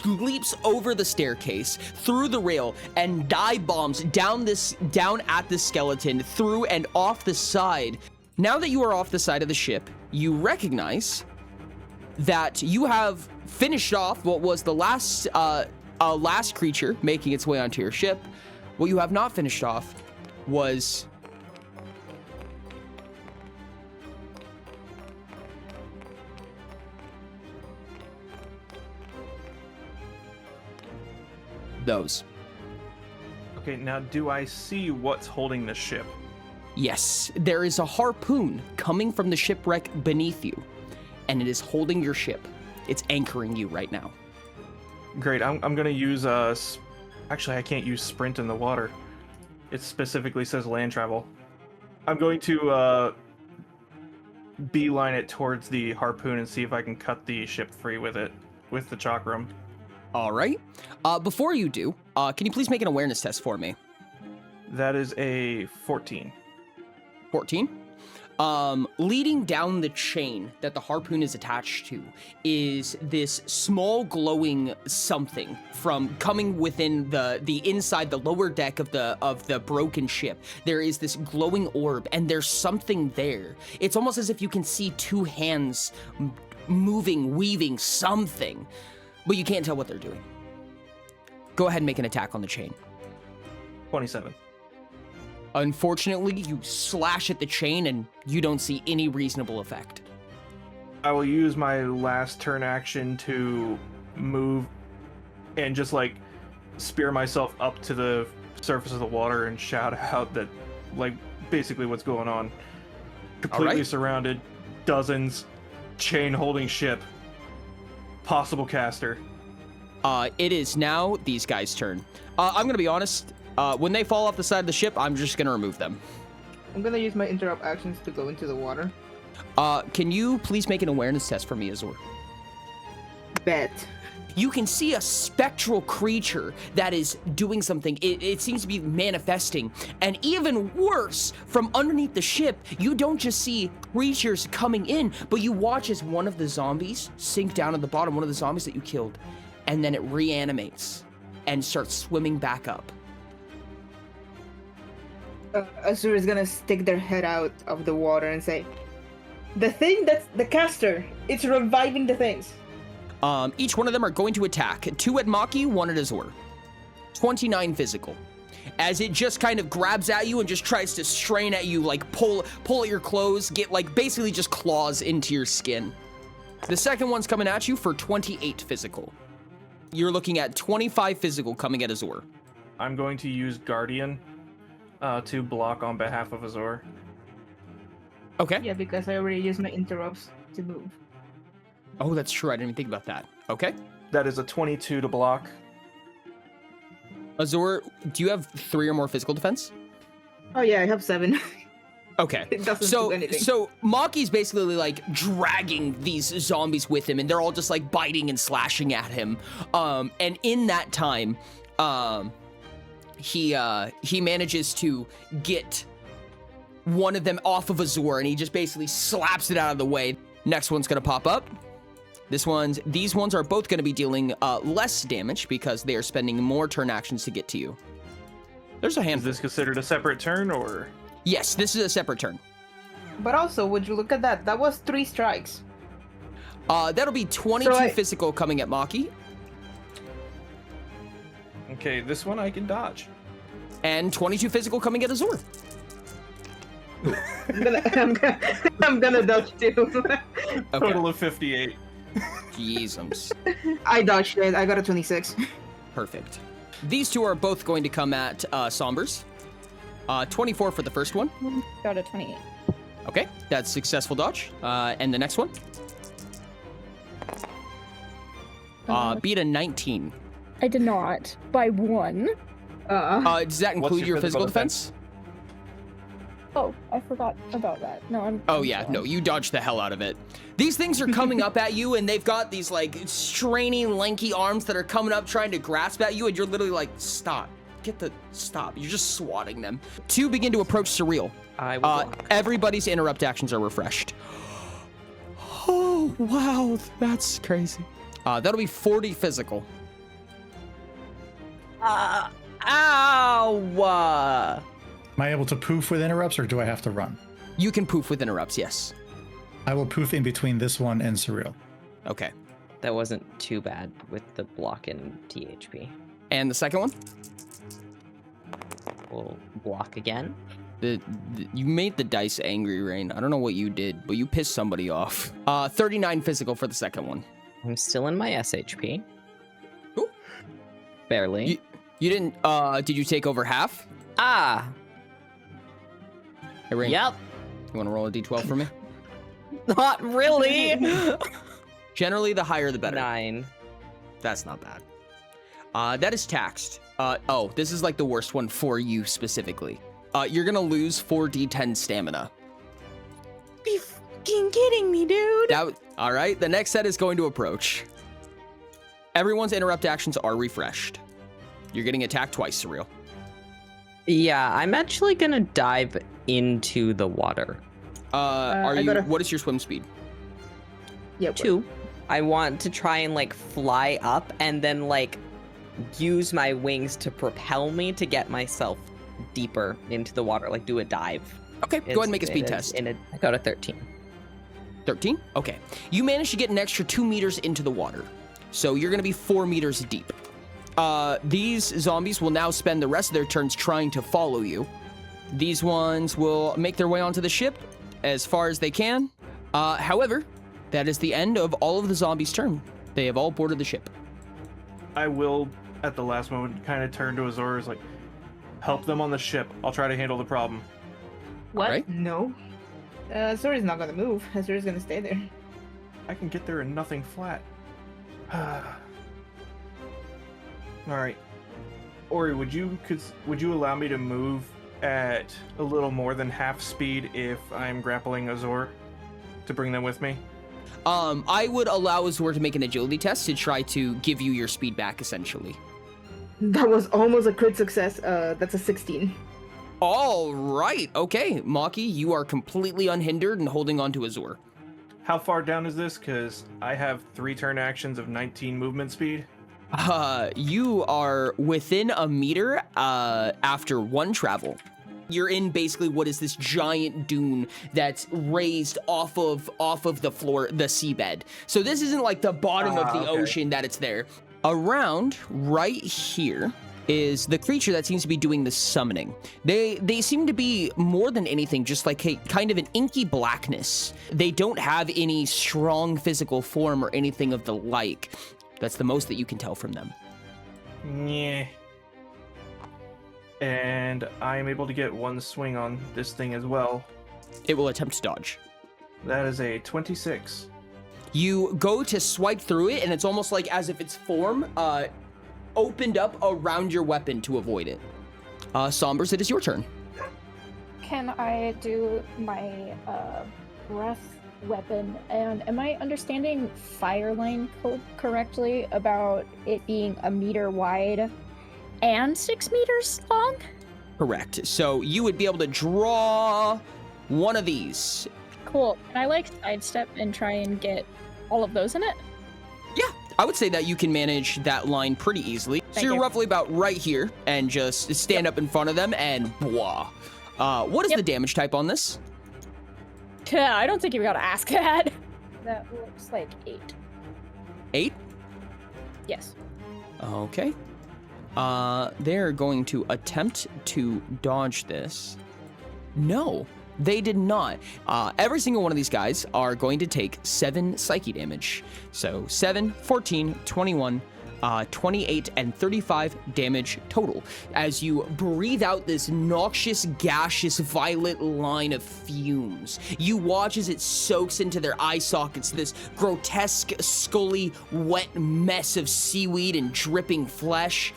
[SPEAKER 1] leaps over the staircase, through the rail, and dive bombs down at the skeleton, through and off the side. Now that you are off the side of the ship, you recognize that you have finished off what was the last creature making its way onto your ship. What you have not finished off was those.
[SPEAKER 3] Okay, now do I see what's holding the ship?
[SPEAKER 1] Yes, there is a harpoon coming from the shipwreck beneath you, and it is holding your ship. It's anchoring you right now.
[SPEAKER 3] Great, I'm gonna use actually I can't use sprint in the water. It specifically says land travel. I'm going to beeline it towards the harpoon and see if I can cut the ship free with it, with the chakram.
[SPEAKER 1] All right. Before you do, can you please make an awareness test for me?
[SPEAKER 3] That is a 14.
[SPEAKER 1] 14. Leading down the chain that the harpoon is attached to is this small glowing something from coming within the inside the lower deck of the broken ship. There is this glowing orb, and there's something there. It's almost as if you can see two hands moving, weaving something, but you can't tell what they're doing. Go ahead and make an attack on the chain.
[SPEAKER 3] 27.
[SPEAKER 1] Unfortunately, you slash at the chain and you don't see any reasonable effect.
[SPEAKER 3] I will use my last turn action to move and just like spear myself up to the surface of the water and shout out that, like, basically what's going on. Completely surrounded, dozens, chain holding ship, possible caster.
[SPEAKER 1] It is now these guys' turn. I'm gonna be honest. When they fall off the side of the ship, I'm just gonna remove them.
[SPEAKER 4] I'm gonna use my interrupt actions to go into the water.
[SPEAKER 1] Can you please make an awareness test for me, Azor?
[SPEAKER 4] Bet.
[SPEAKER 1] You can see a spectral creature that is doing something. It seems to be manifesting. And even worse, from underneath the ship, you don't just see creatures coming in, but you watch as one of the zombies sink down at the bottom, one of the zombies that you killed, and then it reanimates and starts swimming back up.
[SPEAKER 4] Azur is gonna stick their head out of the water and say, "The thing that's the caster, it's reviving the things."
[SPEAKER 1] Each one of them are going to attack. 2 at Maki, 1 at Azor. 29 physical. As it just kind of grabs at you and just tries to strain at you, like pull at your clothes, get like basically just claws into your skin. The second one's coming at you for 28 physical. You're looking at 25 physical coming at Azor.
[SPEAKER 3] I'm going to use Guardian to block on behalf of Azor.
[SPEAKER 1] Okay.
[SPEAKER 4] Yeah, because I already used my interrupts to move.
[SPEAKER 1] Oh, that's true. I didn't even think about that. Okay.
[SPEAKER 3] That is a 22 to block.
[SPEAKER 1] Azor, do you have 3 or more physical defense?
[SPEAKER 4] Oh yeah, I have 7.
[SPEAKER 1] Okay.
[SPEAKER 4] It doesn't do anything.
[SPEAKER 1] So Maki's basically like dragging these zombies with him, and they're all just like biting and slashing at him. And in that time, he manages to get one of them off of Azor, and he just basically slaps it out of the way. Next one's gonna pop up. These ones are both gonna be dealing less damage because they are spending more turn actions to get to you. There's a
[SPEAKER 3] Is
[SPEAKER 1] handful.
[SPEAKER 3] this considered a separate turn, or?
[SPEAKER 1] Yes, this is a separate turn.
[SPEAKER 4] But also, would you look at that? That was 3 strikes.
[SPEAKER 1] That'll be 22
[SPEAKER 4] So
[SPEAKER 1] physical coming at Maki,
[SPEAKER 3] Okay, this one I can dodge.
[SPEAKER 1] and 22 physical coming at Azor.
[SPEAKER 4] I'm gonna dodge too.
[SPEAKER 1] Okay.
[SPEAKER 3] Total of 58.
[SPEAKER 1] Jesus.
[SPEAKER 4] I dodged it. I got a 26.
[SPEAKER 1] Perfect. These two are both going to come at Sombers. 24 for the first one.
[SPEAKER 6] Got a 28.
[SPEAKER 1] Okay, that's successful dodge. And the next one? Beat a 19.
[SPEAKER 6] I did not. By 1.
[SPEAKER 1] Does that include
[SPEAKER 3] your
[SPEAKER 1] your physical
[SPEAKER 3] physical
[SPEAKER 1] defense?
[SPEAKER 6] Oh, I forgot about that. No, I'm.
[SPEAKER 1] Oh
[SPEAKER 6] I'm
[SPEAKER 1] yeah,
[SPEAKER 6] fine.
[SPEAKER 1] no, you dodged the hell out of it. These things are coming up at you, and they've got these like straining, lanky arms that are coming up trying to grasp at you, and you're literally like, stop. Stop. You're just swatting them. Two begin to approach Surreal.
[SPEAKER 2] I will block.
[SPEAKER 1] Everybody's interrupt actions are refreshed. Oh, wow, that's crazy. That'll be 40 physical.
[SPEAKER 2] Ow!
[SPEAKER 5] Am I able to poof with interrupts, or do I have to run?
[SPEAKER 1] You can poof with interrupts, yes.
[SPEAKER 5] I will poof in between this one and Surreal.
[SPEAKER 1] Okay.
[SPEAKER 2] That wasn't too bad with the block and THP.
[SPEAKER 1] And the second one?
[SPEAKER 2] We'll block again.
[SPEAKER 1] You made the dice angry, Rain. I don't know what you did, but you pissed somebody off. 39 physical for the second one.
[SPEAKER 2] I'm still in my SHP.
[SPEAKER 1] Ooh.
[SPEAKER 2] Barely.
[SPEAKER 1] You didn't, did you take over half?
[SPEAKER 2] Ah!
[SPEAKER 1] Hey, Rain,
[SPEAKER 2] Yep.
[SPEAKER 1] you want to roll a d12 for me?
[SPEAKER 2] Not really!
[SPEAKER 1] Generally, the higher the better.
[SPEAKER 2] 9.
[SPEAKER 1] That's not bad. That is taxed. Oh, this is like the worst one for you specifically. You're gonna lose 4d10 stamina.
[SPEAKER 2] Be fucking kidding me, dude!
[SPEAKER 1] All right, the next set is going to approach. Everyone's interrupt actions are refreshed. You're getting attacked twice, Surreal.
[SPEAKER 2] Yeah, I'm actually gonna dive into the water.
[SPEAKER 1] What is your swim speed?
[SPEAKER 4] Yeah.
[SPEAKER 2] 2. I want to try and like fly up and then like use my wings to propel me to get myself deeper into the water, like do a dive.
[SPEAKER 1] Okay, go ahead and make a speed test.
[SPEAKER 2] I got a 13.
[SPEAKER 1] 13? Okay. You managed to get an extra 2 meters into the water. So you're going to be 4 meters deep. These zombies will now spend the rest of their turns trying to follow you. These ones will make their way onto the ship as far as they can. However, that is the end of all of the zombies' turn. They have all boarded the ship.
[SPEAKER 3] I will, at the last moment, kind of turn to Azor's like, help them on the ship. I'll try to handle the problem.
[SPEAKER 4] What?
[SPEAKER 1] Alright.
[SPEAKER 4] No. Azori's not gonna move. Azori's gonna stay there.
[SPEAKER 3] I can get there in nothing flat. Alright. Ori, would you allow me to move at a little more than half speed if I'm grappling Azor to bring them with me?
[SPEAKER 1] I would allow Azor to make an agility test to try to give you your speed back, essentially.
[SPEAKER 4] That was almost a crit success. That's a 16.
[SPEAKER 1] All right. Okay, Maki, you are completely unhindered and holding on to Azor.
[SPEAKER 3] How far down is this? Because I have 3 turn actions of 19 movement speed.
[SPEAKER 1] You are within a meter after 1 travel. You're in basically what is this giant dune that's raised off of the floor, the seabed. So this isn't like the bottom of the ocean that it's there. Around right here is the creature that seems to be doing the summoning. They seem to be more than anything just like a kind of an inky blackness. They don't have any strong physical form or anything of the like. That's the most that you can tell from them.
[SPEAKER 3] Yeah. And I am able to get 1 swing on this thing as well.
[SPEAKER 1] It will attempt to dodge.
[SPEAKER 3] That is a 26.
[SPEAKER 1] You go to swipe through it, and it's almost like as if its form opened up around your weapon to avoid it. Sombers, it is your turn.
[SPEAKER 6] Can I do my breath weapon? And am I understanding Fireline code correctly about it being a meter wide and 6 meters long?
[SPEAKER 1] Correct. So you would be able to draw one of these.
[SPEAKER 6] Cool. Can I like sidestep and try and get all of those in it?
[SPEAKER 1] Yeah, I would say that you can manage that line pretty easily. So
[SPEAKER 6] Thank
[SPEAKER 1] you're
[SPEAKER 6] you.
[SPEAKER 1] roughly about right here and just stand up in front of them and blah. What is the damage type on this?
[SPEAKER 6] Yeah, I don't think you gotta ask that. That looks like 8.
[SPEAKER 1] 8?
[SPEAKER 6] Yes.
[SPEAKER 1] Okay. They're going to attempt to dodge this. No, they did not. Every single one of these guys are going to take 7 psyche damage. So 7, 14, 21, 28, and 35 damage total. As you breathe out this noxious, gaseous, violet line of fumes, you watch as it soaks into their eye sockets, this grotesque, scully, wet mess of seaweed and dripping flesh.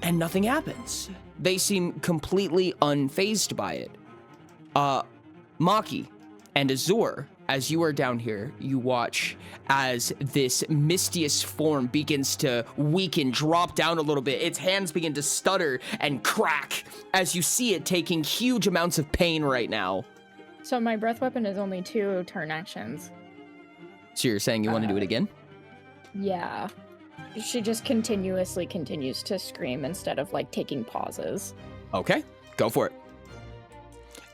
[SPEAKER 1] And nothing happens. They seem completely unfazed by it. Maki and Azor, as you are down here, you watch as this Mistious form begins to weaken, drop down a little bit. Its hands begin to stutter and crack as you see it taking huge amounts of pain right now.
[SPEAKER 6] So my breath weapon is only 2 turn actions.
[SPEAKER 1] So you're saying you want to do it again?
[SPEAKER 6] Yeah. She just continuously continues to scream instead of like taking pauses.
[SPEAKER 1] Okay, go for it.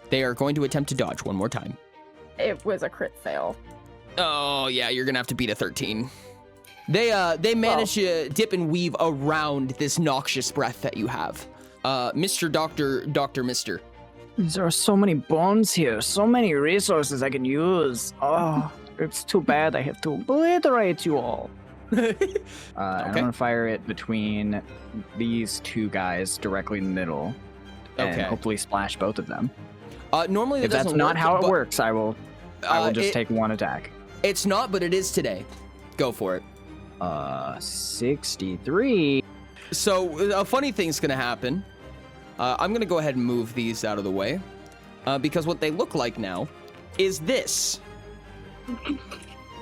[SPEAKER 1] They are going to attempt to dodge one more time.
[SPEAKER 6] It was a crit fail.
[SPEAKER 1] Oh yeah, you're gonna have to beat a 13. They manage to dip and weave around this noxious breath that you have. Mr. Dr. Mister.
[SPEAKER 7] There are so many bones here, so many resources I can use. Oh, it's too bad I have to obliterate you all.
[SPEAKER 8] And I'm gonna fire it between these two guys directly in the middle, and hopefully splash both of them.
[SPEAKER 1] Normally that
[SPEAKER 8] If that's
[SPEAKER 1] doesn't
[SPEAKER 8] not
[SPEAKER 1] work,
[SPEAKER 8] how it
[SPEAKER 1] but,
[SPEAKER 8] works, I will just take one attack.
[SPEAKER 1] It's not, but it is today. Go for it.
[SPEAKER 8] 63.
[SPEAKER 1] So a funny thing's gonna happen. I'm gonna go ahead and move these out of the way, because what they look like now is this.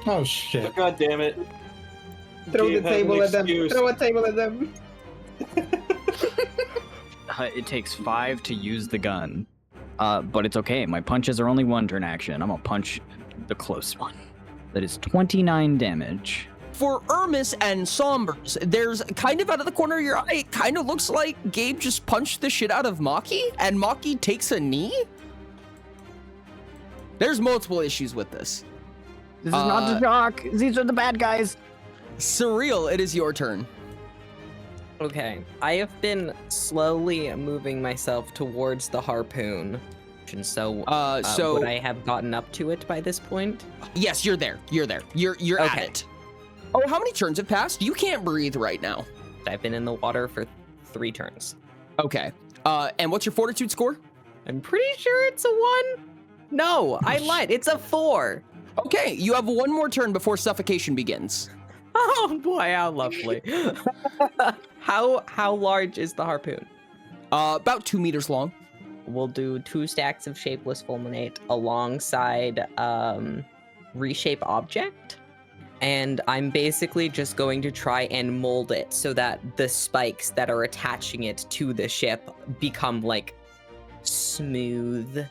[SPEAKER 5] Oh shit!
[SPEAKER 9] Oh, God damn it!
[SPEAKER 4] Throw
[SPEAKER 9] Gabe
[SPEAKER 4] the
[SPEAKER 9] has an
[SPEAKER 4] table at them.
[SPEAKER 9] excuse.
[SPEAKER 4] Throw a table at them.
[SPEAKER 8] It takes 5 to use the gun, but it's okay. My punches are only 1 turn action. I'm gonna punch the close one. That is 29 damage.
[SPEAKER 1] For Ermis and Sombers, there's kind of out of the corner of your eye, it kind of looks like Gabe just punched the shit out of Maki, and Maki takes a knee? There's multiple issues with this.
[SPEAKER 7] This is not the shock. These are the bad guys.
[SPEAKER 1] Surreal, it is your turn.
[SPEAKER 2] Okay, I have been slowly moving myself towards the harpoon. And so, would I have gotten up to it by this point?
[SPEAKER 1] Yes, you're there. You're at it. Oh, how many turns have passed? You can't breathe right now.
[SPEAKER 2] I've been in the water for 3 turns.
[SPEAKER 1] Okay. And what's your fortitude score?
[SPEAKER 2] I'm pretty sure it's a 1. No, I lied. It's a 4.
[SPEAKER 1] Okay, you have 1 more turn before suffocation begins.
[SPEAKER 2] Oh boy, how lovely. How large is the harpoon?
[SPEAKER 1] About 2 meters long.
[SPEAKER 2] We'll do 2 stacks of shapeless fulminate alongside reshape object. And I'm basically just going to try and mold it so that the spikes that are attaching it to the ship become like smooth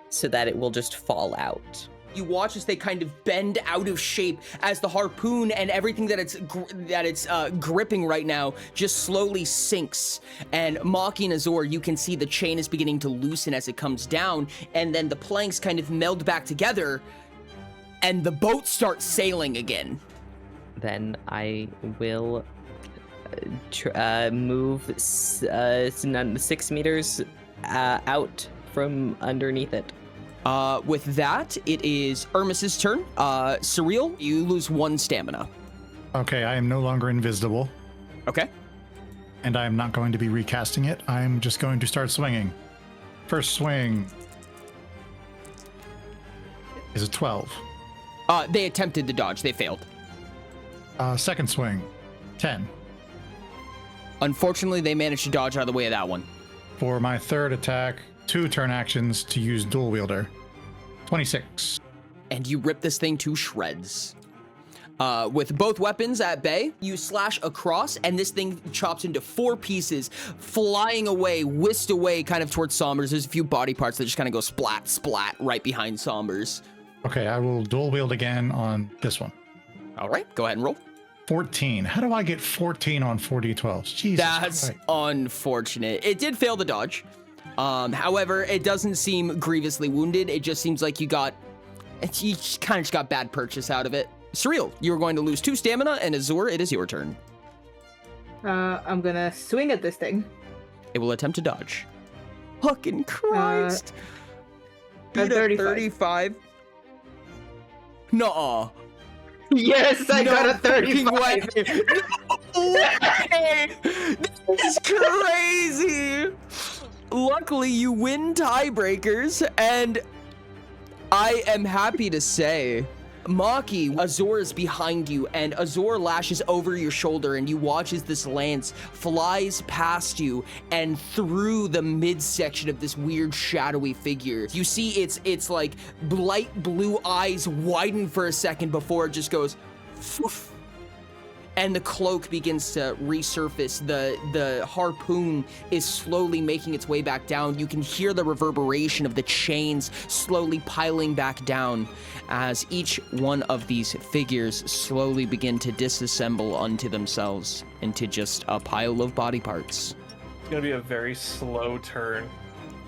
[SPEAKER 2] so that it will just fall out.
[SPEAKER 1] You watch as they kind of bend out of shape as the harpoon and everything that it's gripping right now just slowly sinks. And Maki and Azor, you can see the chain is beginning to loosen as it comes down, and then the planks kind of meld back together, and the boat starts sailing again.
[SPEAKER 2] Then I will move 6 meters out from underneath it.
[SPEAKER 1] With that, it is Ermis's turn. Surreal, you lose 1 stamina.
[SPEAKER 5] Okay, I am no longer invisible,
[SPEAKER 1] Okay.
[SPEAKER 5] and I am not going to be recasting it. I'm just going to start swinging. First swing is a 12.
[SPEAKER 1] They attempted to dodge. They failed.
[SPEAKER 5] Second swing, 10.
[SPEAKER 1] Unfortunately, they managed to dodge out of the way of that one.
[SPEAKER 5] For my third attack, 2 turn actions to use dual wielder. 26.
[SPEAKER 1] And you rip this thing to shreds. With both weapons at bay, you slash across, and this thing chops into 4 pieces, flying away, whisked away kind of towards Sombers. There's a few body parts that just kind of go splat, splat right behind Sombers.
[SPEAKER 5] Okay, I will dual wield again on this one.
[SPEAKER 1] All right, go ahead and roll.
[SPEAKER 5] 14. How do I get 14 on 4d12s? Jesus
[SPEAKER 1] That's
[SPEAKER 5] Christ.
[SPEAKER 1] unfortunate. It did fail the dodge. However, it doesn't seem grievously wounded. It just seems like you kind of just got bad purchase out of it. Surreal, you are going to lose 2 stamina, and Azor, it is your turn.
[SPEAKER 4] I'm gonna swing at this thing.
[SPEAKER 1] It will attempt to dodge. Fucking Christ.
[SPEAKER 4] A
[SPEAKER 1] Beat a
[SPEAKER 4] 35.
[SPEAKER 1] 35. Nuh-uh.
[SPEAKER 4] Yes, I got a
[SPEAKER 1] fucking
[SPEAKER 4] 35.
[SPEAKER 1] way. This is crazy. Luckily, you win tiebreakers, and I am happy to say Maki, Azor is behind you, and Azor lashes over your shoulder, and you watch as this lance flies past you and through the midsection of this weird shadowy figure. You see its like light blue eyes widen for a second before it just goes foof, and the cloak begins to resurface. The harpoon is slowly making its way back down. You can hear the reverberation of the chains slowly piling back down as each one of these figures slowly begin to disassemble unto themselves into just a pile of body parts.
[SPEAKER 3] It's gonna be a very slow turn.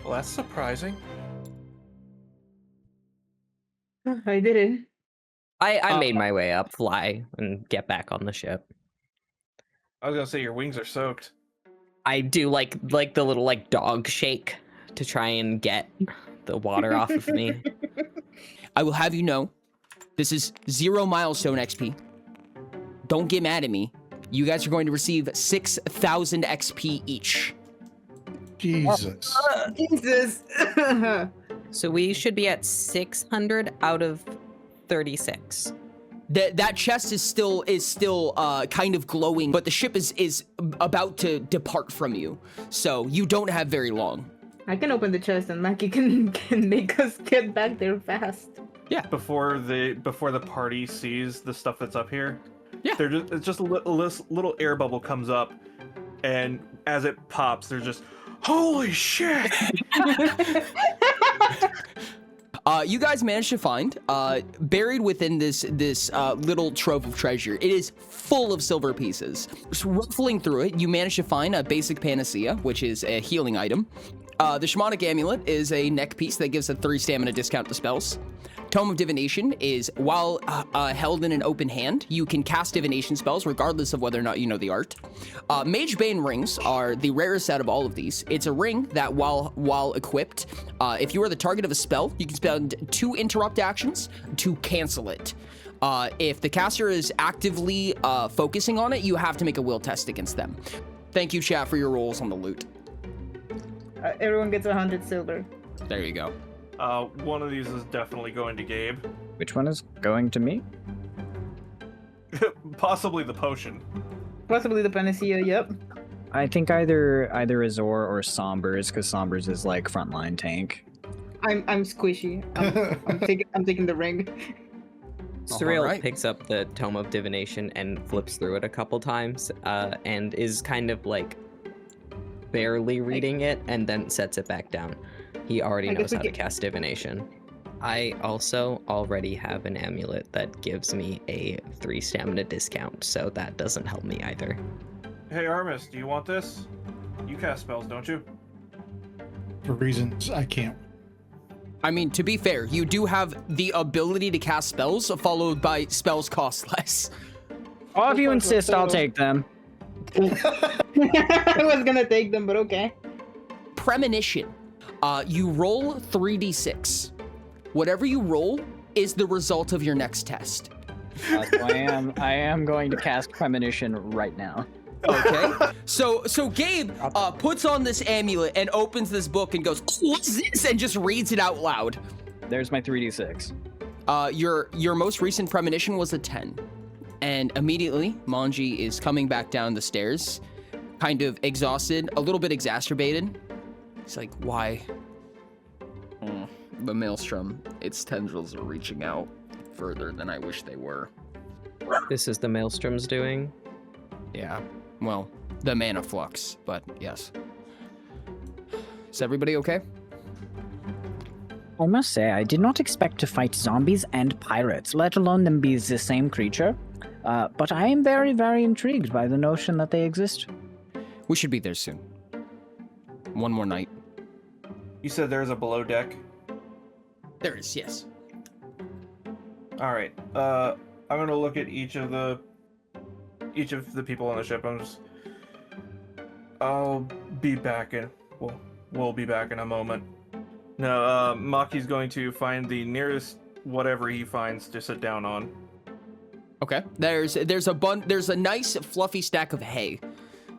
[SPEAKER 3] Well, that's surprising.
[SPEAKER 4] I did it.
[SPEAKER 2] I made my way up, fly, and get back on the ship.
[SPEAKER 3] I was gonna say your wings are soaked.
[SPEAKER 2] I do like the little like dog shake to try and get the water off of me.
[SPEAKER 1] I will have you know, this is 0 milestone XP. Don't get mad at me. You guys are going to receive 6,000 XP each.
[SPEAKER 5] Jesus.
[SPEAKER 4] Jesus.
[SPEAKER 2] So we should be at 600 out of 36.
[SPEAKER 1] That chest is still kind of glowing, but the ship is about to depart from you, so you don't have very long.
[SPEAKER 4] I can open the chest and Maki can make us get back there fast.
[SPEAKER 1] Yeah.
[SPEAKER 3] Before the party sees the stuff that's up here,
[SPEAKER 1] Yeah.
[SPEAKER 3] it's just a little air bubble comes up, and as it pops, they're just, holy shit!
[SPEAKER 1] You guys managed to find, buried within this little trove of treasure, it is full of silver pieces. So ruffling through it, you managed to find a basic panacea, which is a healing item. The shamanic amulet is a neck piece that gives a 3 stamina discount to spells. Tome of Divination is, while held in an open hand, you can cast divination spells regardless of whether or not you know the art. Mage Bane rings are the rarest out of all of these. It's a ring that, while equipped, if you are the target of a spell, you can spend 2 interrupt actions to cancel it. If the caster is actively focusing on it, you have to make a will test against them. Thank you, chat, for your rolls on the loot.
[SPEAKER 4] Everyone gets 100 silver.
[SPEAKER 1] There you go.
[SPEAKER 3] One of these is definitely going to Gabe.
[SPEAKER 8] Which one is going to me?
[SPEAKER 3] Possibly the potion.
[SPEAKER 4] Possibly the panacea, yep.
[SPEAKER 8] I think either Azor or Sombers, because Sombers is like frontline tank.
[SPEAKER 4] I'm squishy. I'm taking the ring.
[SPEAKER 2] Surreal
[SPEAKER 1] Alright.
[SPEAKER 2] picks up the Tome of Divination and flips through it a couple times, and is kind of like barely reading it, and then sets it back down. He already
[SPEAKER 4] I
[SPEAKER 2] knows
[SPEAKER 4] guess we
[SPEAKER 2] how to
[SPEAKER 4] get-
[SPEAKER 2] cast divination. I also already have an amulet that gives me a 3 stamina discount, so that doesn't help me either.
[SPEAKER 3] Hey Armis, do you want this? You cast spells, don't you?
[SPEAKER 5] For reasons I can't.
[SPEAKER 1] I mean, to be fair, you do have the ability to cast spells, followed by spells cost less.
[SPEAKER 8] Oh, if you insist, I'll take them.
[SPEAKER 4] I was gonna take them, but okay.
[SPEAKER 1] Premonition. You roll 3d6. Whatever you roll is the result of your next test.
[SPEAKER 8] So I am going to cast Premonition right now.
[SPEAKER 1] Okay. So Gabe puts on this amulet and opens this book and goes, "What's this?" and just reads it out loud.
[SPEAKER 8] There's my 3d6.
[SPEAKER 1] Your most recent premonition was a 10. And immediately, Moonchi is coming back down the stairs, kind of exhausted, a little bit exacerbated. He's like, "Why?" The maelstrom, its tendrils are reaching out further than I wish they were.
[SPEAKER 2] This is the Maelstrom's doing.
[SPEAKER 1] Yeah, well, the mana flux, but yes. Is everybody okay?
[SPEAKER 7] I must say, I did not expect to fight zombies and pirates, let alone them be the same creature. But I am very, very intrigued by the notion that they exist.
[SPEAKER 1] We should be there soon. One more night.
[SPEAKER 3] You said there's a below deck.
[SPEAKER 1] There is, yes.
[SPEAKER 3] All right. I'm gonna look at each of the people on the ship. I'll be back in. We'll be back in a moment. No, Maki's going to find the nearest whatever he finds to sit down on.
[SPEAKER 1] Okay. There's a nice fluffy stack of hay,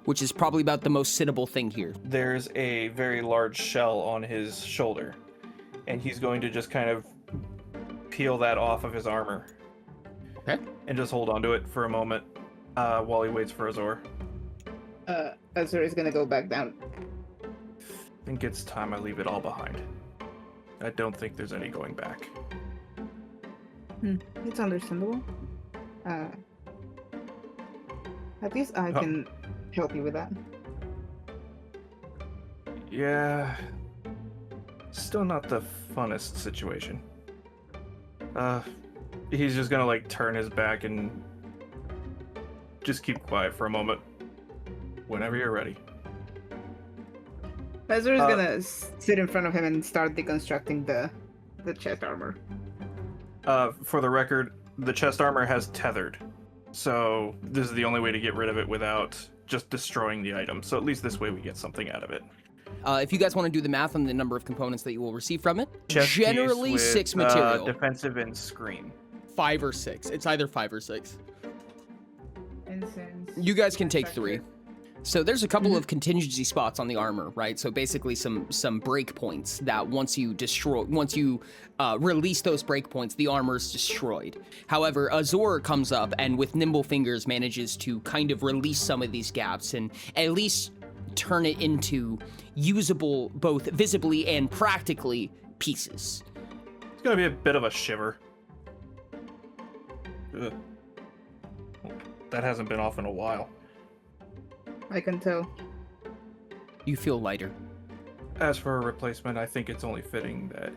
[SPEAKER 1] which is probably about the most sittable thing here.
[SPEAKER 3] There's a very large shell on his shoulder, and he's going to just kind of peel that off of his armor
[SPEAKER 1] Okay.
[SPEAKER 3] And just hold on to it for a moment while he waits for Azor.
[SPEAKER 4] Azur is gonna go back down.
[SPEAKER 3] I think it's time I leave it all behind. I don't think there's any going back.
[SPEAKER 4] It's understandable. At least I can help you with that.
[SPEAKER 3] Yeah. Still not the funnest situation. He's just gonna like turn his back and just keep quiet for a moment. Whenever you're ready.
[SPEAKER 4] Azur is gonna sit in front of him and start deconstructing the chest armor.
[SPEAKER 3] For the record, the chest armor has tethered. So this is the only way to get rid of it without just destroying the item. So at least this way we get something out of it.
[SPEAKER 1] If you guys want to do the math on the number of components that you will receive from it,
[SPEAKER 3] Chest piece
[SPEAKER 1] generally
[SPEAKER 3] with,
[SPEAKER 1] 6 material.
[SPEAKER 3] Defensive and screen.
[SPEAKER 1] 5 or 6. It's either 5 or 6.
[SPEAKER 4] Incense.
[SPEAKER 1] You guys can take
[SPEAKER 4] Protector.
[SPEAKER 1] 3. So there's a couple of contingency spots on the armor, right? So basically some break points that once you release those break points, the armor is destroyed. However, Azor comes up and with nimble fingers manages to kind of release some of these gaps and at least turn it into usable both visibly and practically pieces.
[SPEAKER 3] It's gonna be a bit of a shiver. Ugh. That hasn't been off in a while.
[SPEAKER 4] I can tell.
[SPEAKER 1] You feel lighter.
[SPEAKER 3] As for a replacement, I think it's only fitting that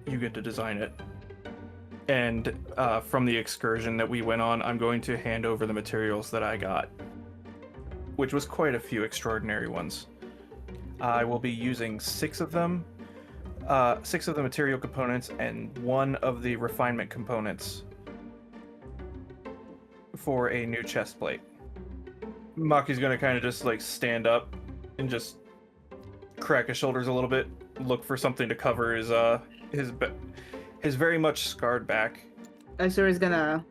[SPEAKER 3] you get to design it. And from the excursion that we went on, I'm going to hand over the materials that I got, which was quite a few extraordinary ones. I will be using 6 of them, 6 of the material components and 1 of the refinement components for a new chest plate. Maki's gonna kind of just like stand up and just crack his shoulders a little bit, look for something to cover his very much scarred back.
[SPEAKER 4] Azur is gonna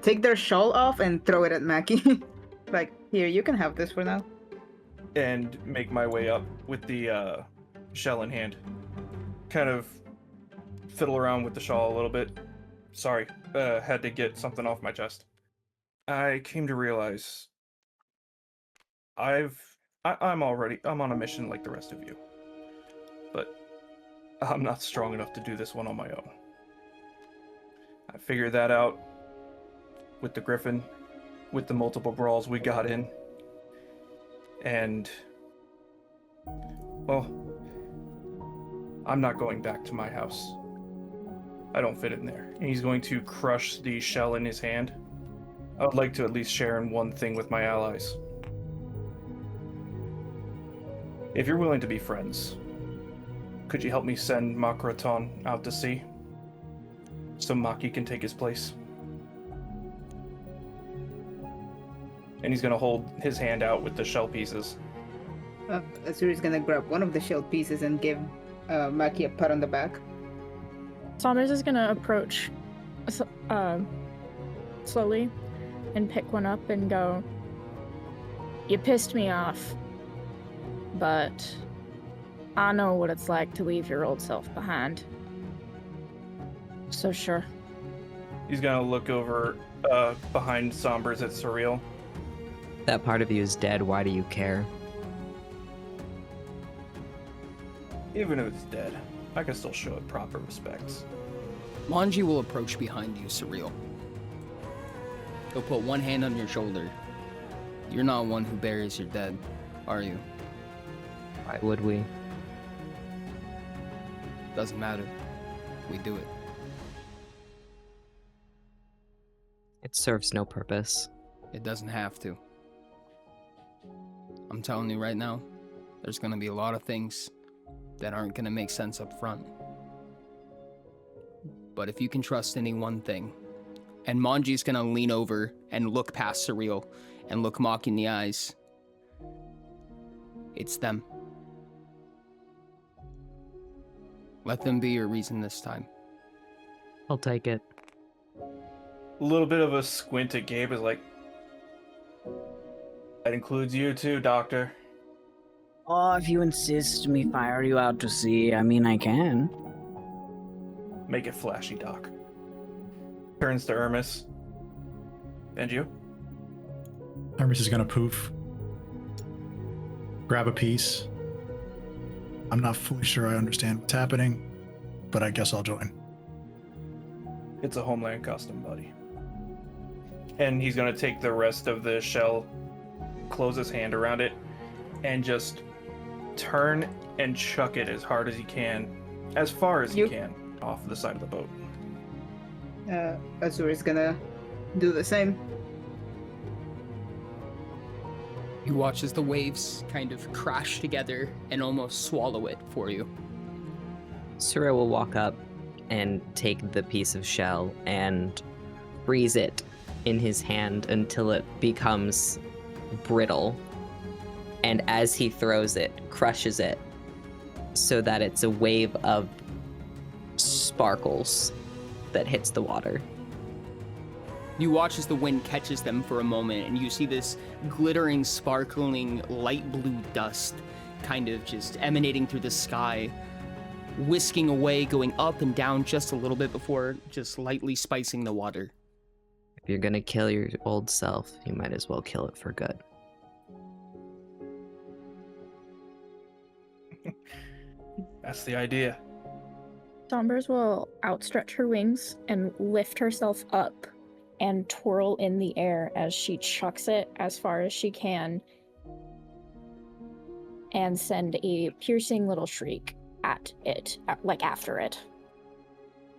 [SPEAKER 4] take their shawl off and throw it at Maki. Like, here, you can have this for now.
[SPEAKER 3] And make my way up with the shell in hand. Kind of fiddle around with the shawl a little bit. Sorry, had to get something off my chest. I came to realize I'm on a mission like the rest of you. But I'm not strong enough to do this one on my own. I figured that out with the Griffin, with the multiple brawls we got in. And, well, I'm not going back to my house. I don't fit in there. And he's going to crush the shell in his hand. I would like to at least share in one thing with my allies. If you're willing to be friends, could you help me send Makroton out to sea? So Maki can take his place? And he's gonna hold his hand out with the shell pieces.
[SPEAKER 4] Azur is gonna grab one of the shell pieces and give Maki a pat on the back.
[SPEAKER 6] Saunders is gonna approach slowly and pick one up and go, "You pissed me off, but I know what it's like to leave your old self behind. So sure."
[SPEAKER 3] He's gonna look over behind Sombers at Surreal.
[SPEAKER 2] That part of you is dead. Why do you care?
[SPEAKER 3] Even if it's dead, I can still show it proper respects.
[SPEAKER 1] Moonchi will approach behind you, Surreal. He'll put one hand on your shoulder. You're not one who buries your dead, are you?
[SPEAKER 2] Why would we?
[SPEAKER 1] Doesn't matter. We do it.
[SPEAKER 2] It serves no purpose.
[SPEAKER 1] It doesn't have to. I'm telling you right now, there's gonna be a lot of things that aren't gonna make sense up front. But if you can trust any one thing, and Moonchi's gonna lean over and look past Surreal and look Maki in the eyes, it's them. Let them be your reason this time.
[SPEAKER 2] I'll take it.
[SPEAKER 3] A little bit of a squint at Gabe is like, that includes you too, Doctor.
[SPEAKER 7] Oh, if you insist me fire you out to sea, I mean, I can.
[SPEAKER 3] Make it flashy, Doc. Turns to Hermes. And you?
[SPEAKER 5] Hermes is gonna poof. Grab a piece. I'm not fully sure I understand what's happening, but I guess I'll join.
[SPEAKER 3] It's a Homeland custom, buddy. And he's gonna take the rest of the shell, close his hand around it, and just turn and chuck it as hard as he can, as far as he can, off the side of the boat.
[SPEAKER 4] Azur is gonna do the same.
[SPEAKER 1] You watch as the waves kind of crash together and almost swallow it for you.
[SPEAKER 2] Surya will walk up and take the piece of shell and freeze it in his hand until it becomes brittle. And as he throws it, crushes it so that it's a wave of sparkles that hits the water.
[SPEAKER 1] You watch as the wind catches them for a moment, and you see this glittering, sparkling, light blue dust kind of just emanating through the sky, whisking away, going up and down just a little bit before just lightly spicing the water.
[SPEAKER 2] If you're gonna kill your old self, you might as well kill it for good.
[SPEAKER 3] That's the idea.
[SPEAKER 6] Sombers will outstretch her wings and lift herself up and twirl in the air as she chucks it as far as she can and send a piercing little shriek at it, like after it.